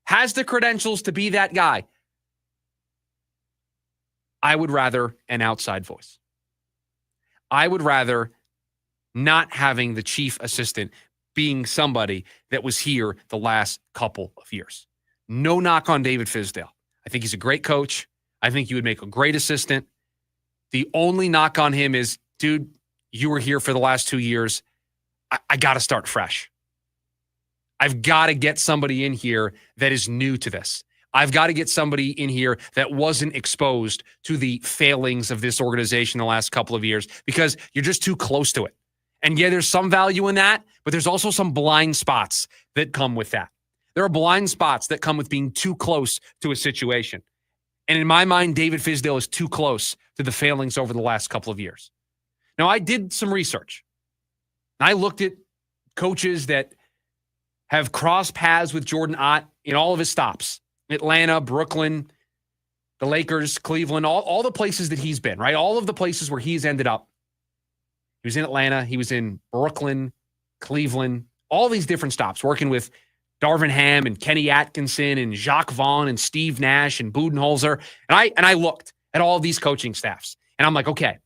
has the credentials to be that guy. I would rather an outside voice. I would rather not having the chief assistant being somebody that was here the last couple of years. No knock on David Fizdale. I think he's a great coach. I think you would make a great assistant. The only knock on him is, dude, you were here for the last 2 years. I got to start fresh. I've got to get somebody in here that is new to this. I've got to get somebody in here that wasn't exposed to the failings of this organization the last couple of years, because you're just too close to it. And yeah, there's some value in that, but there's also some blind spots that come with that. There are blind spots that come with being too close to a situation. And in my mind, David Fizdale is too close to the failings over the last couple of years. Now, I did some research. I looked at coaches that have crossed paths with Jordan Ott in all of his stops. Atlanta, Brooklyn, the Lakers, Cleveland, all the places that he's been, right? All of the places where he's ended up. He was in Atlanta. He was in Brooklyn, Cleveland, all these different stops, working with Darvin Ham and Kenny Atkinson and Jacques Vaughn and Steve Nash and Budenholzer. And I looked at all these coaching staffs, and I'm like, okay,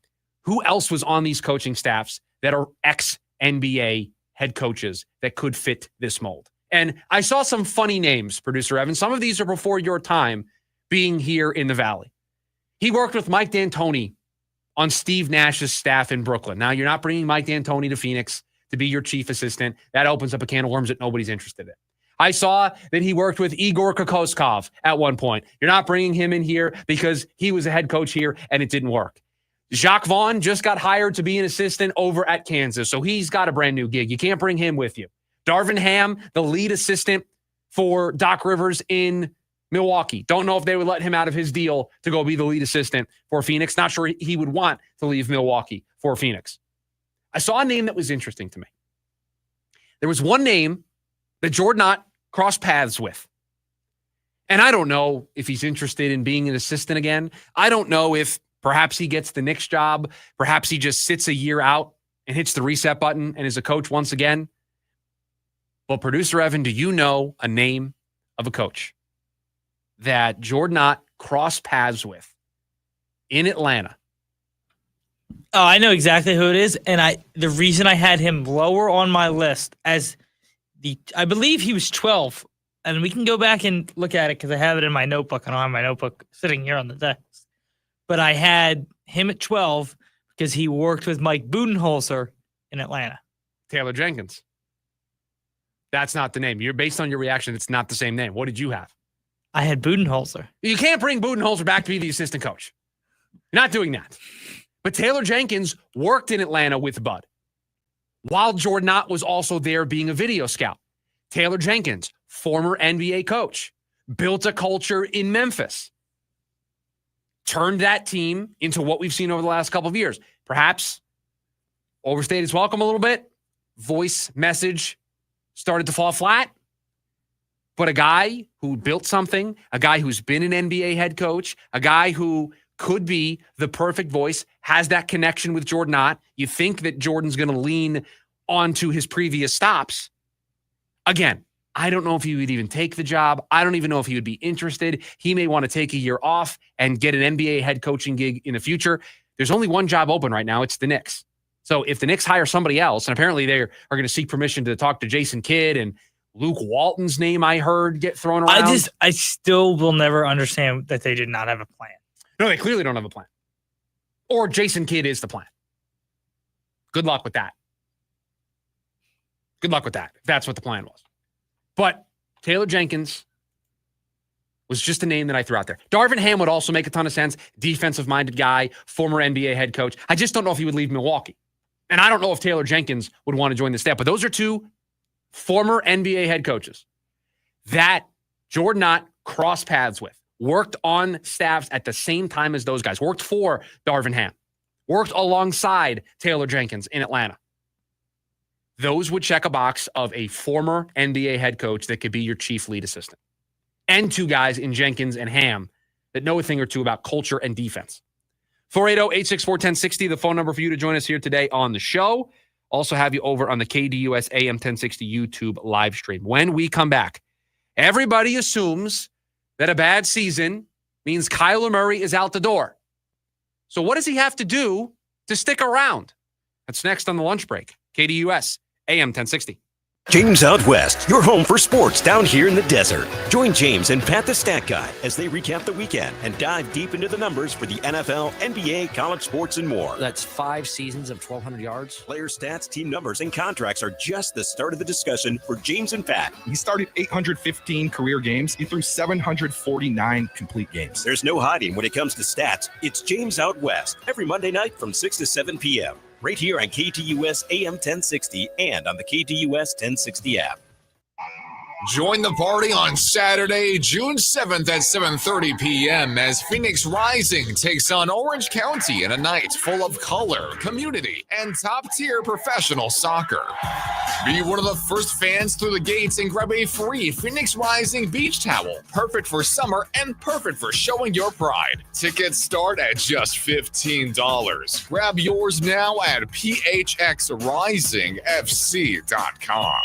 who else was on these coaching staffs that are ex-NBA head coaches that could fit this mold? And I saw some funny names, Producer Evan. Some of these are before your time being here in the Valley. He worked with Mike D'Antoni on Steve Nash's staff in Brooklyn. Now, you're not bringing Mike D'Antoni to Phoenix to be your chief assistant. That opens up a can of worms that nobody's interested in. I saw that he worked with Igor Kokoskov at one point. You're not bringing him in here because he was a head coach here and it didn't work. Jacques Vaughn just got hired to be an assistant over at Kansas, so he's got a brand new gig. You can't bring him with you. Darvin Ham, the lead assistant for Doc Rivers in Milwaukee. Don't know if they would let him out of his deal to go be the lead assistant for Phoenix. Not sure he would want to leave Milwaukee for Phoenix. I saw a name that was interesting to me. There was one name that Jordan Ott crossed paths with. And I don't know if he's interested in being an assistant again. I don't know if perhaps he gets the Knicks job. Perhaps he just sits a year out and hits the reset button and is a coach once again. Well, producer Evan, do you know a name of a coach that Jordan Ott crossed paths with in Atlanta? Oh, I know exactly who it is. And the reason I had him lower on my list as I believe he was 12. And we can go back and look at it because I have it in my notebook. I don't have my notebook sitting here on the desk. But I had him at 12 because he worked with Mike Budenholzer in Atlanta. Taylor Jenkins. That's not the name. You're based on your reaction. It's not the same name. What did you have? I had Budenholzer. You can't bring Budenholzer back to be the assistant coach. You're not doing that. But Taylor Jenkins worked in Atlanta with Bud, while Jordan Ott was also there being a video scout. Taylor Jenkins, former NBA coach, built a culture in Memphis, turned that team into what we've seen over the last couple of years. Perhaps overstayed his welcome a little bit. Voice message started to fall flat. But a guy who built something, a guy who's been an NBA head coach, a guy who could be the perfect voice, has that connection with Jordan Ott. You think that Jordan's going to lean onto his previous stops. Again, I don't know if he would even take the job. I don't even know if he would be interested. He may want to take a year off and get an NBA head coaching gig in the future. There's only one job open right now. It's the Knicks. So if the Knicks hire somebody else, and apparently they are going to seek permission to talk to Jason Kidd and Luke Walton's name I heard get thrown around. I still will never understand that they did not have a plan. No, they clearly don't have a plan. Or Jason Kidd is the plan. Good luck with that. Good luck with that, if that's what the plan was. But Taylor Jenkins was just a name that I threw out there. Darvin Ham would also make a ton of sense. Defensive-minded guy, former NBA head coach. I just don't know if he would leave Milwaukee. And I don't know if Taylor Jenkins would want to join the staff. But those are two former NBA head coaches that Jordan Ott crossed paths with. Worked on staffs at the same time as those guys. Worked for Darvin Ham. Worked alongside Taylor Jenkins in Atlanta. Those would check a box of a former NBA head coach that could be your chief lead assistant. And two guys in Jenkins and Ham that know a thing or two about culture and defense. 480-864-1060, the phone number for you to join us here today on the show. Also have you over on the KDUS AM 1060 YouTube live stream. When we come back, everybody assumes that a bad season means Kyler Murray is out the door. So what does he have to do to stick around? That's next on the lunch break. KDUS AM 1060. James Out West, your home for sports down here in the desert. Join James and Pat the Stat Guy as they recap the weekend and dive deep into the numbers for the NFL, NBA, college sports, and more. That's 5 seasons of 1,200 yards. Player stats, team numbers, and contracts are just the start of the discussion for James and Pat. He started 815 career games. He threw 749 complete games. There's no hiding when it comes to stats. It's James Out West every Monday night from 6 to 7 p.m. right here on KDUS AM 1060 and on the KDUS 1060 app. Join the party on Saturday, June 7th at 7:30 p.m. as Phoenix Rising takes on Orange County in a night full of color, community, and top-tier professional soccer. Be one of the first fans through the gates and grab a free Phoenix Rising beach towel, perfect for summer and perfect for showing your pride. Tickets start at just $15. Grab yours now at phxrisingfc.com.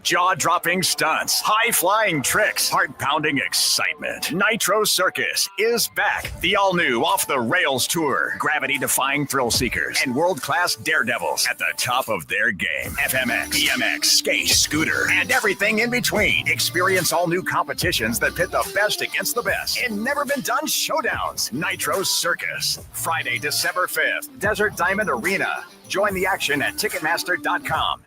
Jaw-dropping stunts, high-flying tricks, heart-pounding excitement. Nitro Circus is back. The all-new off-the-rails tour. Gravity-defying thrill seekers and world-class daredevils at the top of their game. FMX, BMX, skate, scooter, and everything in between. Experience all new competitions that pit the best against the best in never-been-done showdowns. Nitro Circus. Friday, December 5th. Desert Diamond Arena. Join the action at Ticketmaster.com.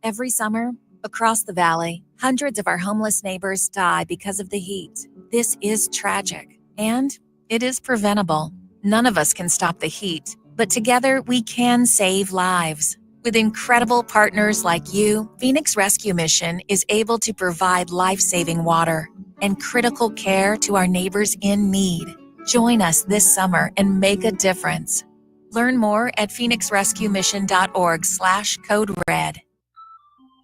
Every summer, Across the valley, hundreds of our homeless neighbors die because of the heat. This is tragic, and it is preventable. None of us can stop the heat, but together we can save lives. With incredible partners like you, Phoenix Rescue Mission is able to provide life-saving water and critical care to our neighbors in need. Join us this summer and make a difference. Learn more at phoenixrescuemission.org/code red.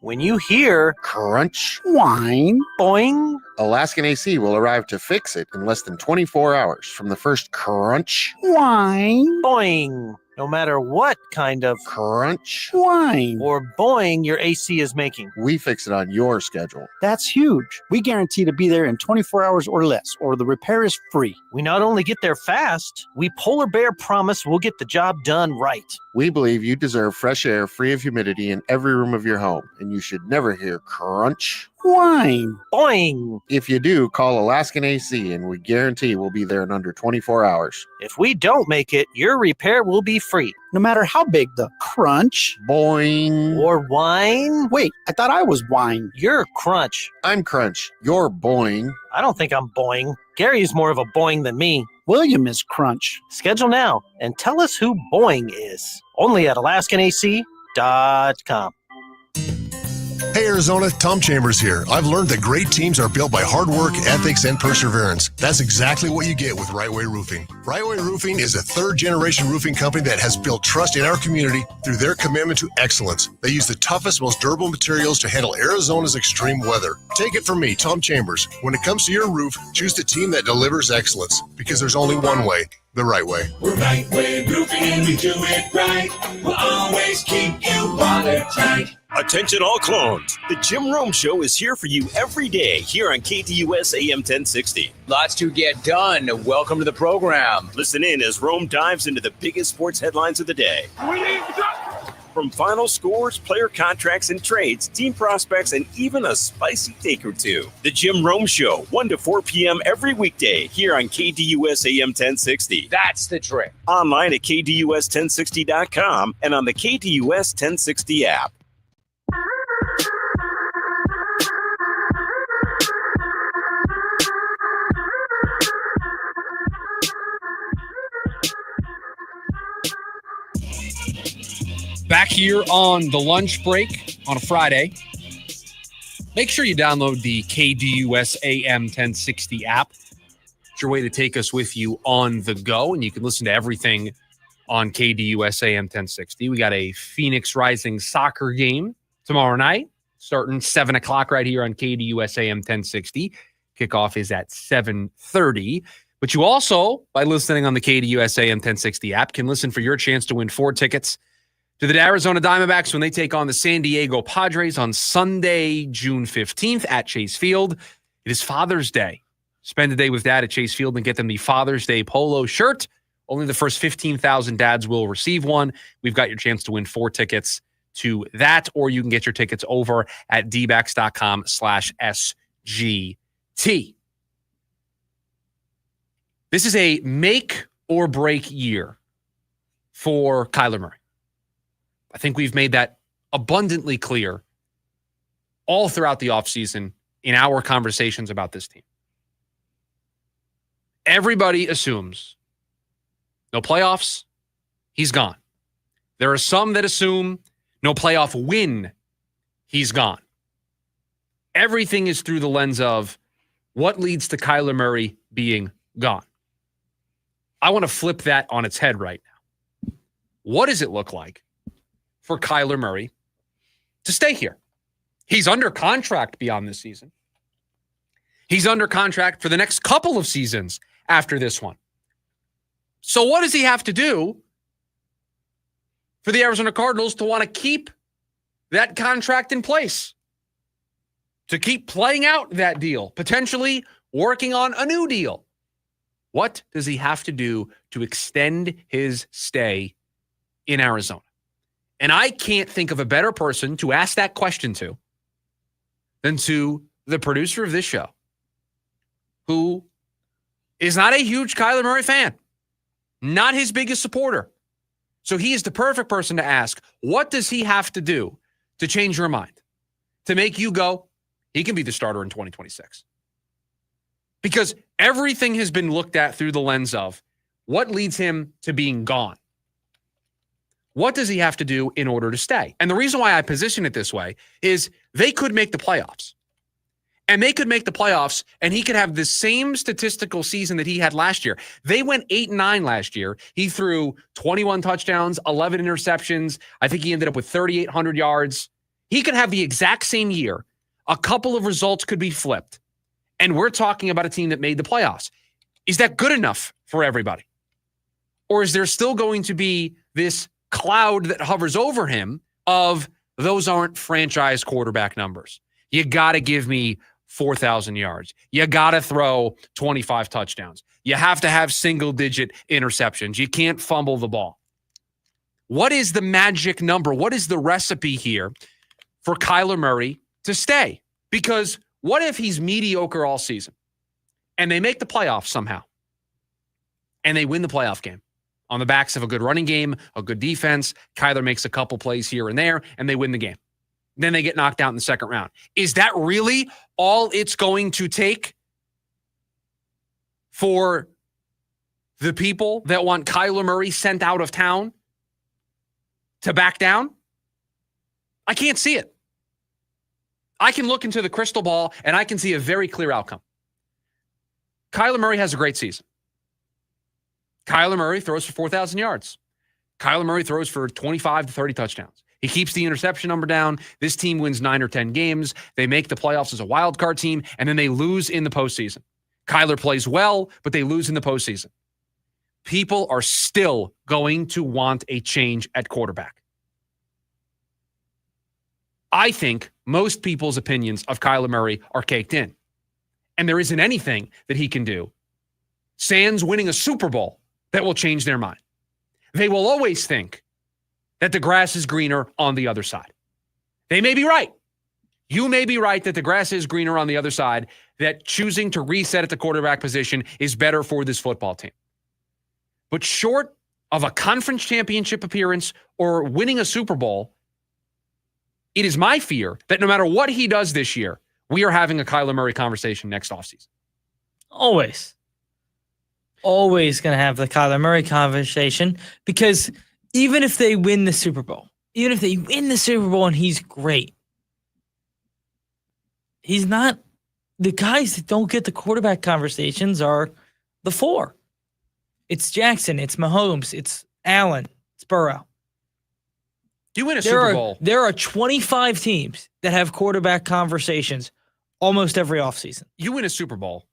When you hear crunch, whine, boing, Alaskan AC will arrive to fix it in less than 24 hours from the first crunch, whine, boing. No matter what kind of crunch, whine, or boing your AC is making, we fix it on your schedule. That's huge. We guarantee to be there in 24 hours or less, or the repair is free. We not only get there fast, we Polar Bear promise we'll get the job done right. We believe you deserve fresh air free of humidity in every room of your home, and you should never hear crunch, whine, boing. If you do, call Alaskan AC, and we guarantee we'll be there in under 24 hours. If we don't make it, your repair will be free. No matter how big the crunch, boing, or whine. Wait, I thought I was whine. You're crunch. I'm crunch. You're boing. I don't think I'm boing. Gary's more of a boing than me. William is crunch. Schedule now and tell us who boing is. Only at AlaskanAC.com. Hey Arizona, Tom Chambers here. I've learned that great teams are built by hard work, ethics, and perseverance. That's exactly what you get with Right Way Roofing. Right Way Roofing is a third-generation roofing company that has built trust in our community through their commitment to excellence. They use the toughest, most durable materials to handle Arizona's extreme weather. Take it from me, Tom Chambers. When it comes to your roof, choose the team that delivers excellence, because there's only one way. The right way. We're Right Way Roofing and we do it right. We'll always keep you watertight. Attention all clones. The Jim Rome Show is here for you every day here on KDUS AM 1060. Lots to get done. Welcome to the program. Listen in as Rome dives into the biggest sports headlines of the day. From final scores, player contracts and trades, team prospects, and even a spicy take or two. The Jim Rome Show, 1 to 4 p.m. every weekday here on KDUS AM 1060. That's the trick. Online at KDUS1060.com and on the KDUS 1060 app. Back here on the lunch break on a Friday. Make sure you download the KDUS AM 1060 app. It's your way to take us with you on the go, and you can listen to everything on KDUS AM 1060. We got a Phoenix Rising soccer game tomorrow night, starting 7 o'clock right here on KDUS AM 1060. Kickoff is at 7:30. But you also, by listening on the KDUS AM 1060 app, can listen for your chance to win 4 tickets to the Arizona Diamondbacks when they take on the San Diego Padres on Sunday, June 15th at Chase Field. It is Father's Day. Spend a day with Dad at Chase Field and get them the Father's Day polo shirt. Only the first 15,000 dads will receive one. We've got your chance to win 4 tickets to that, or you can get your tickets over at dbacks.com/SGT. This is a make or break year for Kyler Murray. I think we've made that abundantly clear all throughout the offseason in our conversations about this team. Everybody assumes no playoffs, he's gone. There are some that assume no playoff win, he's gone. Everything is through the lens of what leads to Kyler Murray being gone. I want to flip that on its head right now. What does it look like for Kyler Murray to stay here? He's under contract beyond this season. He's under contract for the next couple of seasons after this one. So what does he have to do for the Arizona Cardinals to want to keep that contract in place? To keep playing out that deal, potentially working on a new deal? What does he have to do to extend his stay in Arizona? And I can't think of a better person to ask that question to than to the producer of this show, who is not a huge Kyler Murray fan, not his biggest supporter. So he is the perfect person to ask, what does he have to do to change your mind? to make you go, he can be the starter in 2026. Because everything has been looked at through the lens of what leads him to being gone. What does he have to do in order to stay? And the reason why I position it this way is they could make the playoffs. And they could make the playoffs, and he could have the same statistical season that he had last year. They went 8-9 last year. He threw 21 touchdowns, 11 interceptions. I think he ended up with 3,800 yards. He could have the exact same year. A couple of results could be flipped. And we're talking about a team that made the playoffs. Is that good enough for everybody? Or is there still going to be this cloud that hovers over him of those aren't franchise quarterback numbers? You got to give me 4,000 yards. You got to throw 25 touchdowns. You have to have single-digit interceptions. You can't fumble the ball. What is the magic number? What is the recipe here for Kyler Murray to stay? Because what if he's mediocre all season and they make the playoffs somehow and they win the playoff game on the backs of a good running game, a good defense? Kyler makes a couple plays here and there and they win the game. Then they get knocked out in the second round. Is that really all it's going to take for the people that want Kyler Murray sent out of town to back down? I can't see it. I can look into the crystal ball and I can see a very clear outcome. Kyler Murray has a great season. Kyler Murray throws for 4,000 yards. Kyler Murray throws for 25 to 30 touchdowns. He keeps the interception number down. This team wins 9 or 10 games. They make the playoffs as a wild card team, and then they lose in the postseason. Kyler plays well, but they lose in the postseason. People are still going to want a change at quarterback. I think most people's opinions of Kyler Murray are caked in, and there isn't anything that he can do, sans winning a Super Bowl, that will change their mind. They will always think that the grass is greener on the other side. They may be right. You may be right that the grass is greener on the other side, that choosing to reset at the quarterback position is better for this football team. But short of a conference championship appearance or winning a Super Bowl, it is my fear that no matter what he does this year, we are having a Kyler Murray conversation next offseason. Always going to have the Kyler Murray conversation, because even if they win the Super Bowl, and he's great, he's not. The guys that don't get the quarterback conversations are the four. It's Jackson, it's Mahomes, it's Allen, it's Burrow. You win a Super Bowl. There are 25 teams that have quarterback conversations almost every offseason. You win a Super Bowl,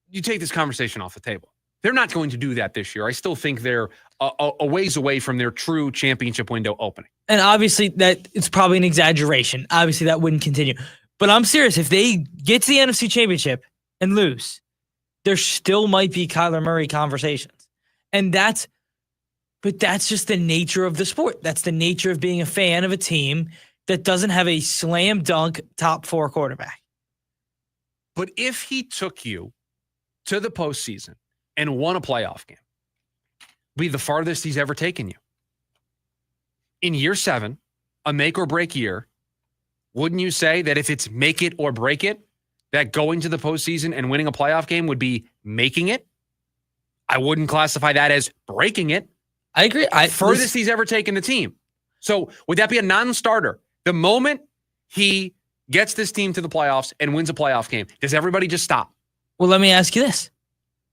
you take this conversation off the table. They're not going to do that this year. I still think they're a ways away from their true championship window opening. And obviously, that it's probably an exaggeration. Obviously, that wouldn't continue. But I'm serious. If they get to the NFC Championship and lose, there still might be Kyler Murray conversations. And that's just the nature of the sport. That's the nature of being a fan of a team that doesn't have a slam dunk top 4 quarterback. But if he took you to the postseason and won a playoff game, be the farthest he's ever taken you. In year 7, a make or break year, wouldn't you say that if it's make it or break it, that going to the postseason and winning a playoff game would be making it? I wouldn't classify that as breaking it. I agree. Furthest he's ever taken the team. So would that be a non-starter? The moment he gets this team to the playoffs and wins a playoff game, does everybody just stop? Well, let me ask you this.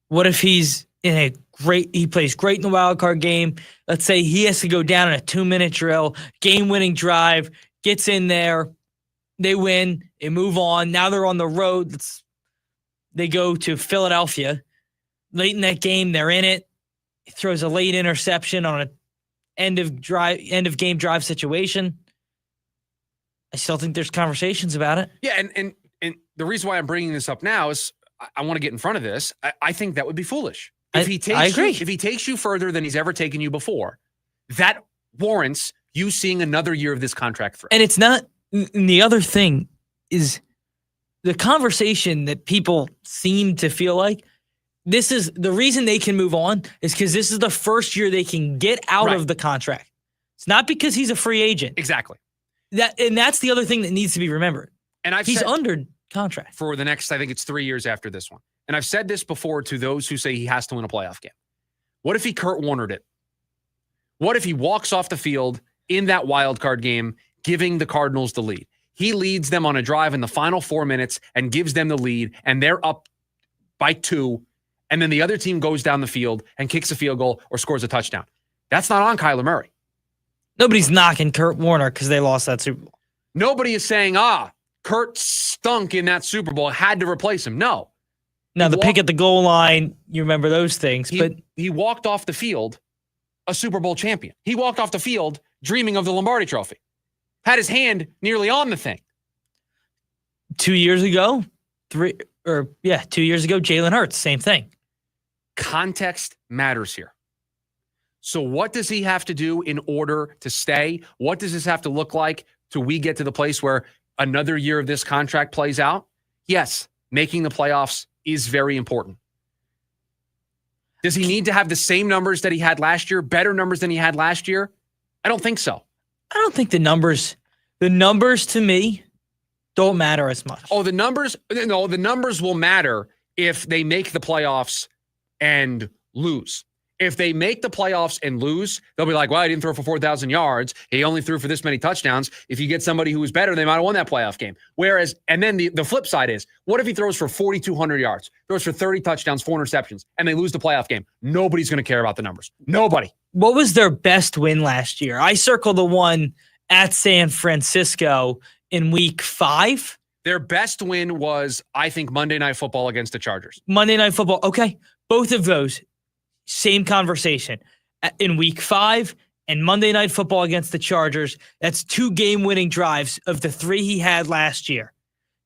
What if he plays great in the wild card game? Let's say he has to go down in a 2-minute drill, game-winning drive, gets in there, they win, they move on. Now they're on the road. They go to Philadelphia. Late in that game, they're in it. He throws a late interception on an end of game drive situation. I still think there's conversations about it. Yeah, and the reason why I'm bringing this up now is I want to get in front of this. I think that would be foolish. If he takes you further than he's ever taken you before, that warrants you seeing another year of this contract threat. And it's not. And the other thing is the conversation that people seem to feel like this is the reason they can move on is because this is the first year they can get out of the contract. It's not because he's a free agent. Exactly. That's the other thing that needs to be remembered. And he's under contract for the next, I think it's 3 years after this one. And I've said this before to those who say he has to win a playoff game. What if he Kurt Warnered it? What if he walks off the field in that wild card game, giving the Cardinals the lead? He leads them on a drive in the final 4 minutes and gives them the lead, and they're up by 2, and then the other team goes down the field and kicks a field goal or scores a touchdown. That's not on Kyler Murray. Nobody's knocking Kurt Warner because they lost that Super Bowl. Nobody is saying, Kurt stunk in that Super Bowl, had to replace him. No. Now, the pick at the goal line, you remember those things. But he walked off the field a Super Bowl champion. He walked off the field dreaming of the Lombardi Trophy. Had his hand nearly on the thing. 2 years ago, 2 years ago, Jalen Hurts, same thing. Context matters here. So what does he have to do in order to stay? What does this have to look like till we get to the place where another year of this contract plays out? Yes, making the playoffs is very important. Does he need to have the same numbers that he had last year, better numbers than he had last year? I don't think so. I don't think the numbers to me don't matter as much. Oh, the numbers will matter if they make the playoffs and lose. If they make the playoffs and lose, they'll be like, well, he didn't throw for 4,000 yards. He only threw for this many touchdowns. If you get somebody who was better, they might have won that playoff game. Whereas, and then the flip side is, what if he throws for 4,200 yards, throws for 30 touchdowns, 4 interceptions, and they lose the playoff game? Nobody's going to care about the numbers. Nobody. What was their best win last year? I circled the one at San Francisco in week 5. Their best win was, I think, Monday Night Football against the Chargers. Monday Night Football. Okay. Both of those, same conversation. In week 5 and Monday Night Football against the Chargers, that's 2 game-winning drives of the 3 he had last year.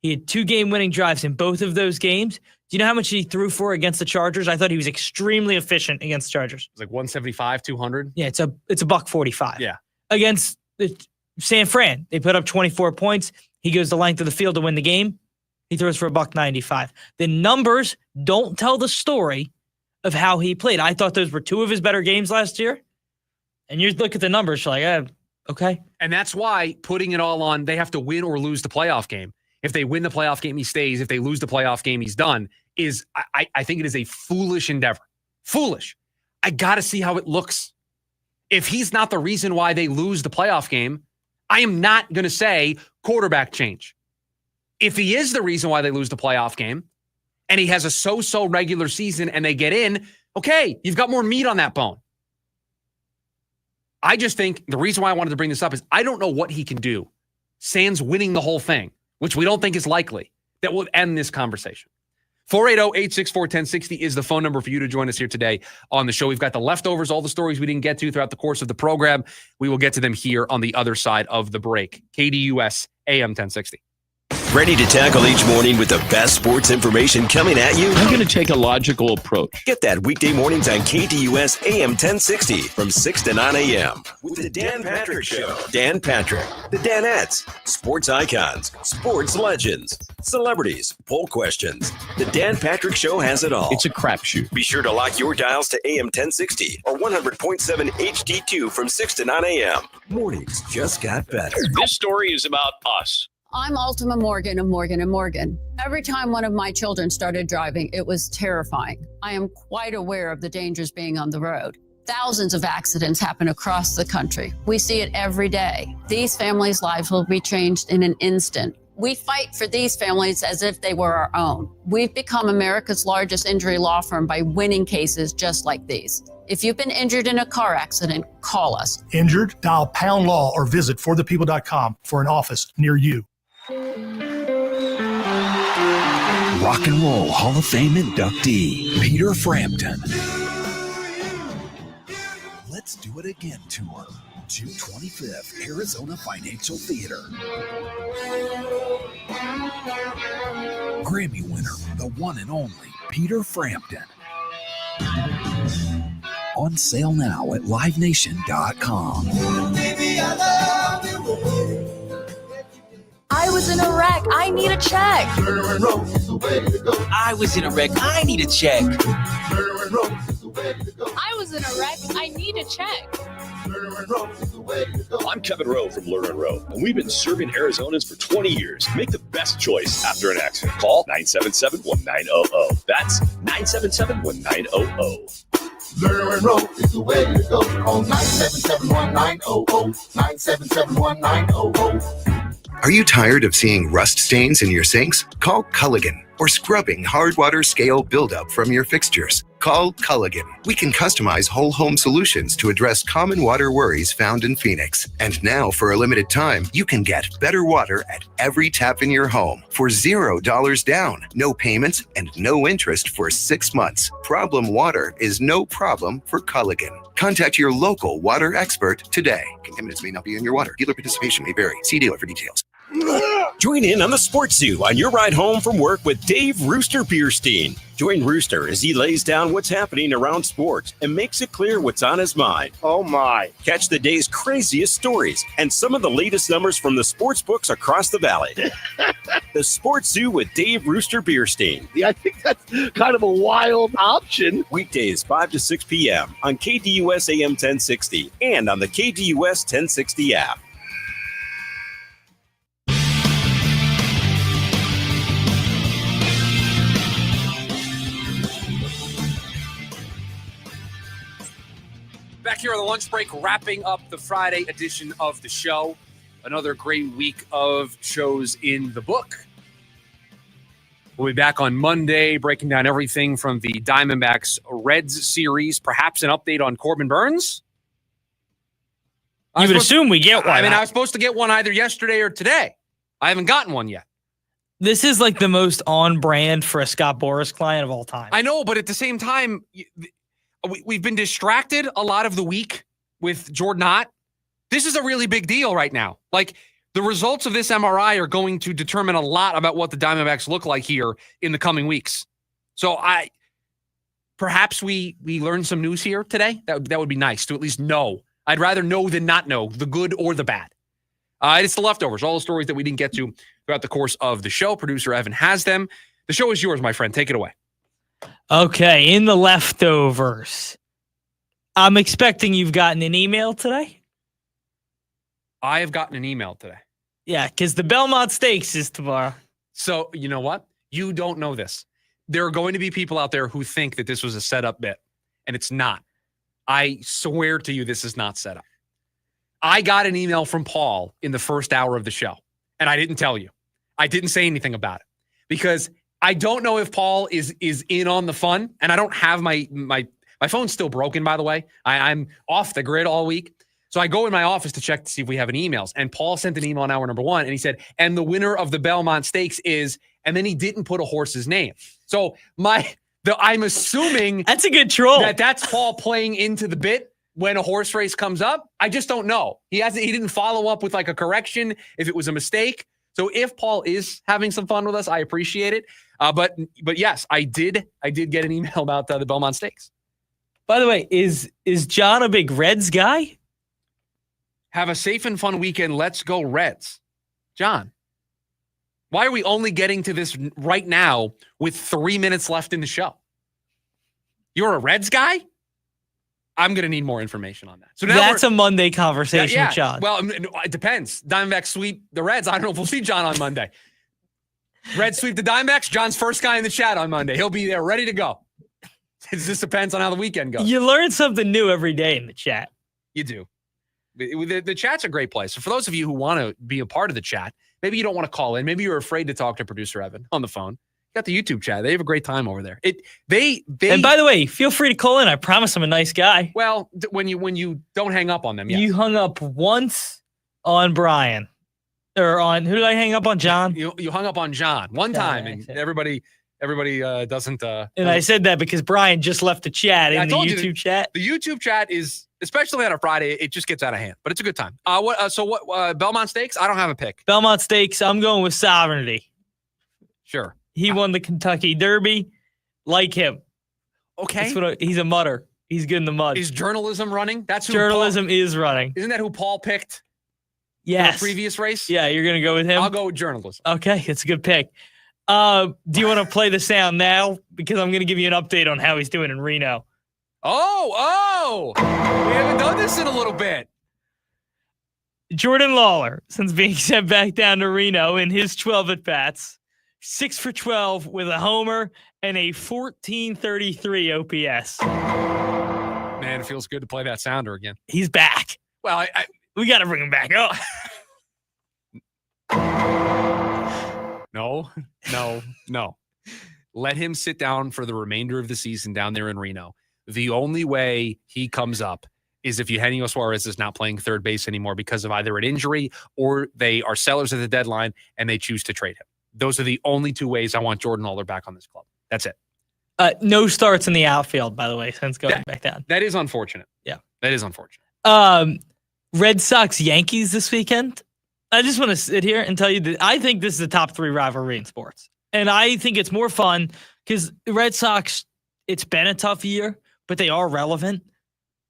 He had 2 game-winning drives in both of those games. Do you know how much he threw for against the Chargers? I thought he was extremely efficient against the Chargers. It was like 175, 200. Yeah, it's a $145. Yeah. Against the San Fran, they put up 24 points. He goes the length of the field to win the game. He throws for $195. The numbers don't tell the story of how he played. I thought those were 2 of his better games last year. And you look at the numbers, you're like, okay. And that's why putting it all on, they have to win or lose the playoff game. If they win the playoff game, he stays. If they lose the playoff game, he's done. I think it is a foolish endeavor. Foolish. I got to see how it looks. If he's not the reason why they lose the playoff game, I am not going to say quarterback change. If he is the reason why they lose the playoff game and he has a so-so regular season and they get in, okay, you've got more meat on that bone. I just think the reason why I wanted to bring this up is I don't know what he can do, sans winning the whole thing, which we don't think is likely, that will end this conversation. 480-864-1060 is the phone number for you to join us here today on the show. We've got the leftovers, all the stories we didn't get to throughout the course of the program. We will get to them here on the other side of the break. KDUS AM 1060. Ready to tackle each morning with the best sports information coming at you? I'm going to take a logical approach. Get that weekday mornings on KDUS AM 1060 from 6 to 9 a.m. with the Dan Patrick Show. Dan Patrick, the Danettes, sports icons, sports legends, celebrities, poll questions. The Dan Patrick Show has it all. It's a crapshoot. Be sure to lock your dials to AM 1060 or 100.7 HD2 from 6 to 9 a.m. Mornings just got better. This story is about us. I'm Ultima Morgan of Morgan & Morgan. Every time one of my children started driving, it was terrifying. I am quite aware of the dangers being on the road. Thousands of accidents happen across the country. We see it every day. These families' lives will be changed in an instant. We fight for these families as if they were our own. We've become America's largest injury law firm by winning cases just like these. If you've been injured in a car accident, call us. Injured? Dial pound law or visit forthepeople.com for an office near you. Rock and Roll Hall of Fame inductee, Peter Frampton. Let's Do It Again tour, June 25th, Arizona Financial Theater. Grammy winner, the one and only Peter Frampton. On sale now at livenation.com. I was in a wreck. I need a check. I was in a wreck. I need a check. I was in a wreck. I need a check. I'm Kevin Rowe from Lerner and Rowe, and we've been serving Arizonans for 20 years. Make the best choice after an accident. Call 977-1900. That's 977-1900. Lerner and Rowe is the way to go. Call 977-1900. 977-1900. Are you tired of seeing rust stains in your sinks? Call Culligan. Or scrubbing hard water scale buildup from your fixtures. Call Culligan. We can customize whole home solutions to address common water worries found in Phoenix. And now, for a limited time, you can get better water at every tap in your home for $0 down, no payments, and no interest for 6 months. Problem water is no problem for Culligan. Contact your local water expert today. Contaminants may not be in your water. Dealer participation may vary. See dealer for details. Join in on the Sports Zoo on your ride home from work with Dave Rooster Bierstein. Join Rooster as he lays down what's happening around sports and makes it clear what's on his mind. Oh my. Catch the day's craziest stories and some of the latest numbers from the sports books across the valley. The Sports Zoo with Dave Rooster Bierstein. Yeah, I think that's kind of a wild option. Weekdays 5 to 6 p.m. on KDUS AM 1060 and on the KDUS 1060 app. Back here on the lunch break, wrapping up the Friday edition of the show. Another great week of shows in the book. We'll be back on Monday, breaking down everything from the Diamondbacks Reds series. Perhaps an update on Corbin Burns. You would assume we get one. I mean, I was supposed to get one either yesterday or today. I haven't gotten one yet. This is like the most on brand for a Scott Boras client of all time. I know, but at the same time, we've been distracted a lot of the week with Jordan Ott. This is a really big deal right now. Like, the results of this MRI are going to determine a lot about what the Diamondbacks look like here in the coming weeks. So perhaps we learn some news here today. That would be nice to at least know. I'd rather know than not know, the good or the bad. It's the leftovers, all the stories that we didn't get to throughout the course of the show. Producer Evan has them. The show is yours, my friend. Take it away. Okay, in the leftovers, I'm expecting you've gotten an email today. I have gotten an email today. Yeah, because the Belmont Stakes is tomorrow. So, you know what? You don't know this. There are going to be people out there who think that this was a setup bit, and it's not. I swear to you, this is not set up. I got an email from Paul in the first hour of the show, and I didn't tell you. I didn't say anything about it because I don't know if Paul is in on the fun, and I don't have my phone's still broken, by the way. I'm off the grid all week. So I go in my office to check to see if we have any emails, and Paul sent an email on hour number 1, and he said, and the winner of the Belmont Stakes is, and then he didn't put a horse's name. So I'm assuming that's a good troll. That's Paul playing into the bit when a horse race comes up. I just don't know. He didn't follow up with like a correction if it was a mistake. So if Paul is having some fun with us, I appreciate it. But yes, I did get an email about the Belmont Stakes. By the way, is John a big Reds guy? Have a safe and fun weekend. Let's go Reds. John, why are we only getting to this right now with 3 minutes left in the show? You're a Reds guy? I'm going to need more information on that. So now that's a Monday conversation with John. Well, it depends. Diamondbacks sweep the Reds. I don't know if we'll see John on Monday. Reds sweep the Diamondbacks. John's first guy in the chat on Monday. He'll be there ready to go. It just depends on how the weekend goes. You learn something new every day in the chat. You do. The chat's a great place. So for those of you who want to be a part of the chat, maybe you don't want to call in. Maybe you're afraid to talk to producer Evan on the phone. Got the YouTube chat. They have a great time over there. And by the way, feel free to call in. I promise I'm a nice guy. Well, when you don't hang up on them, yes. You hung up once on Brian. Or on, who did I hang up on, John? You hung up on John one time, and everybody doesn't. And I said that because Brian just left the chat in the YouTube chat. The YouTube chat is, especially on a Friday, it just gets out of hand, but it's a good time. What Belmont Stakes? I don't have a pick. Belmont Stakes, I'm going with Sovereignty. Sure. He won the Kentucky Derby. Like him. Okay. He's a mudder. He's good in the mud. Is journalism running? That's who journalism is running. Isn't that who Paul picked? Yes. In the previous race? Yeah, you're going to go with him? I'll go with journalism. Okay, it's a good pick. Do you want to play the sound now? Because I'm going to give you an update on how he's doing in Reno. Oh! We haven't done this in a little bit. Jordan Lawler, since being sent back down to Reno in his 12 at-bats, 6 for 12 with a homer and a 1433 OPS. Man, it feels good to play that sounder again. He's back. Well, we got to bring him back up. No. Let him sit down for the remainder of the season down there in Reno. The only way he comes up is if Eugenio Suarez is not playing third base anymore because of either an injury or they are sellers at the deadline and they choose to trade him. Those are the only two ways I want Jordan Lawler back on this club. That's it. No starts in the outfield, by the way, since going back down. That is unfortunate. Yeah. That is unfortunate. Red Sox Yankees this weekend. I just want to sit here and tell you that I think this is the top 3 rivalry in sports. And I think it's more fun because the Red Sox, it's been a tough year, but they are relevant.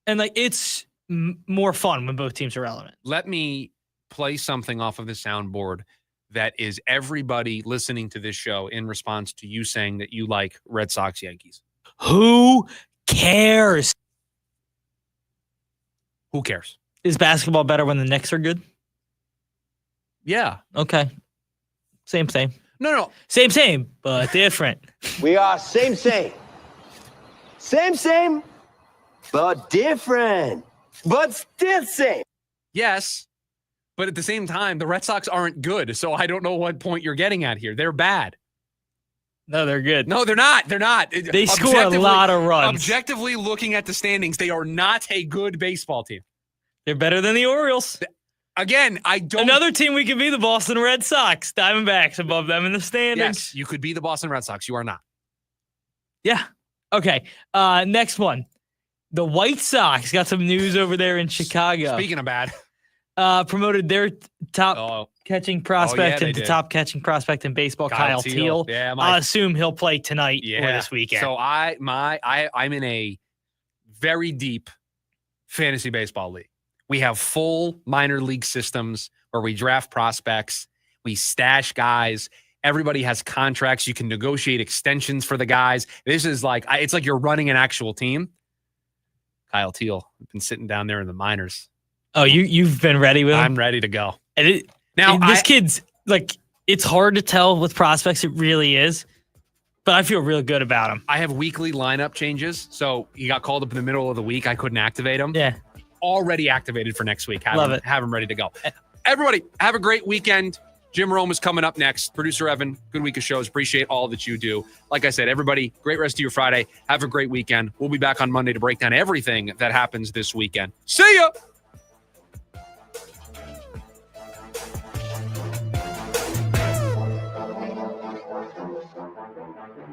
And it's more fun when both teams are relevant. Let me play something off of the soundboard that is everybody listening to this show in response to you saying that you like Red Sox Yankees. Who cares? Who cares? Is basketball better when the Knicks are good? Yeah. Okay. Same. No. Same, but different. We are same. Same, but different. But still same. Yes, but at the same time, the Red Sox aren't good, so I don't know what point you're getting at here. They're bad. No, they're good. No, they're not. They're not. They score a lot of runs. Objectively looking at the standings, they are not a good baseball team. They're better than the Orioles. Again, I don't... Another team we could be the Boston Red Sox. Diamondbacks above them in the standings. Yes, you could be the Boston Red Sox. You are not. Yeah. Okay. Next one. The White Sox got some news over there in Chicago. Speaking of bad. Promoted their top catching prospect into top catching prospect in baseball, Kyle Teal. Yeah, I'll assume he'll play tonight or this weekend. So I'm in a very deep fantasy baseball league. We have full minor league systems where we draft prospects, we stash guys. Everybody has contracts. You can negotiate extensions for the guys. This is it's like you're running an actual team. Kyle Teal, I've been sitting down there in the minors. Oh, you've been ready with him? I'm ready to go. And this kid's it's hard to tell with prospects. It really is. But I feel real good about him. I have weekly lineup changes. So he got called up in the middle of the week. I couldn't activate him. Yeah. Already activated for next week. Love it. Have him ready to go. Everybody, have a great weekend. Jim Rome is coming up next. Producer Evan, good week of shows. Appreciate all that you do. Like I said, everybody, great rest of your Friday. Have a great weekend. We'll be back on Monday to break down everything that happens this weekend. See ya!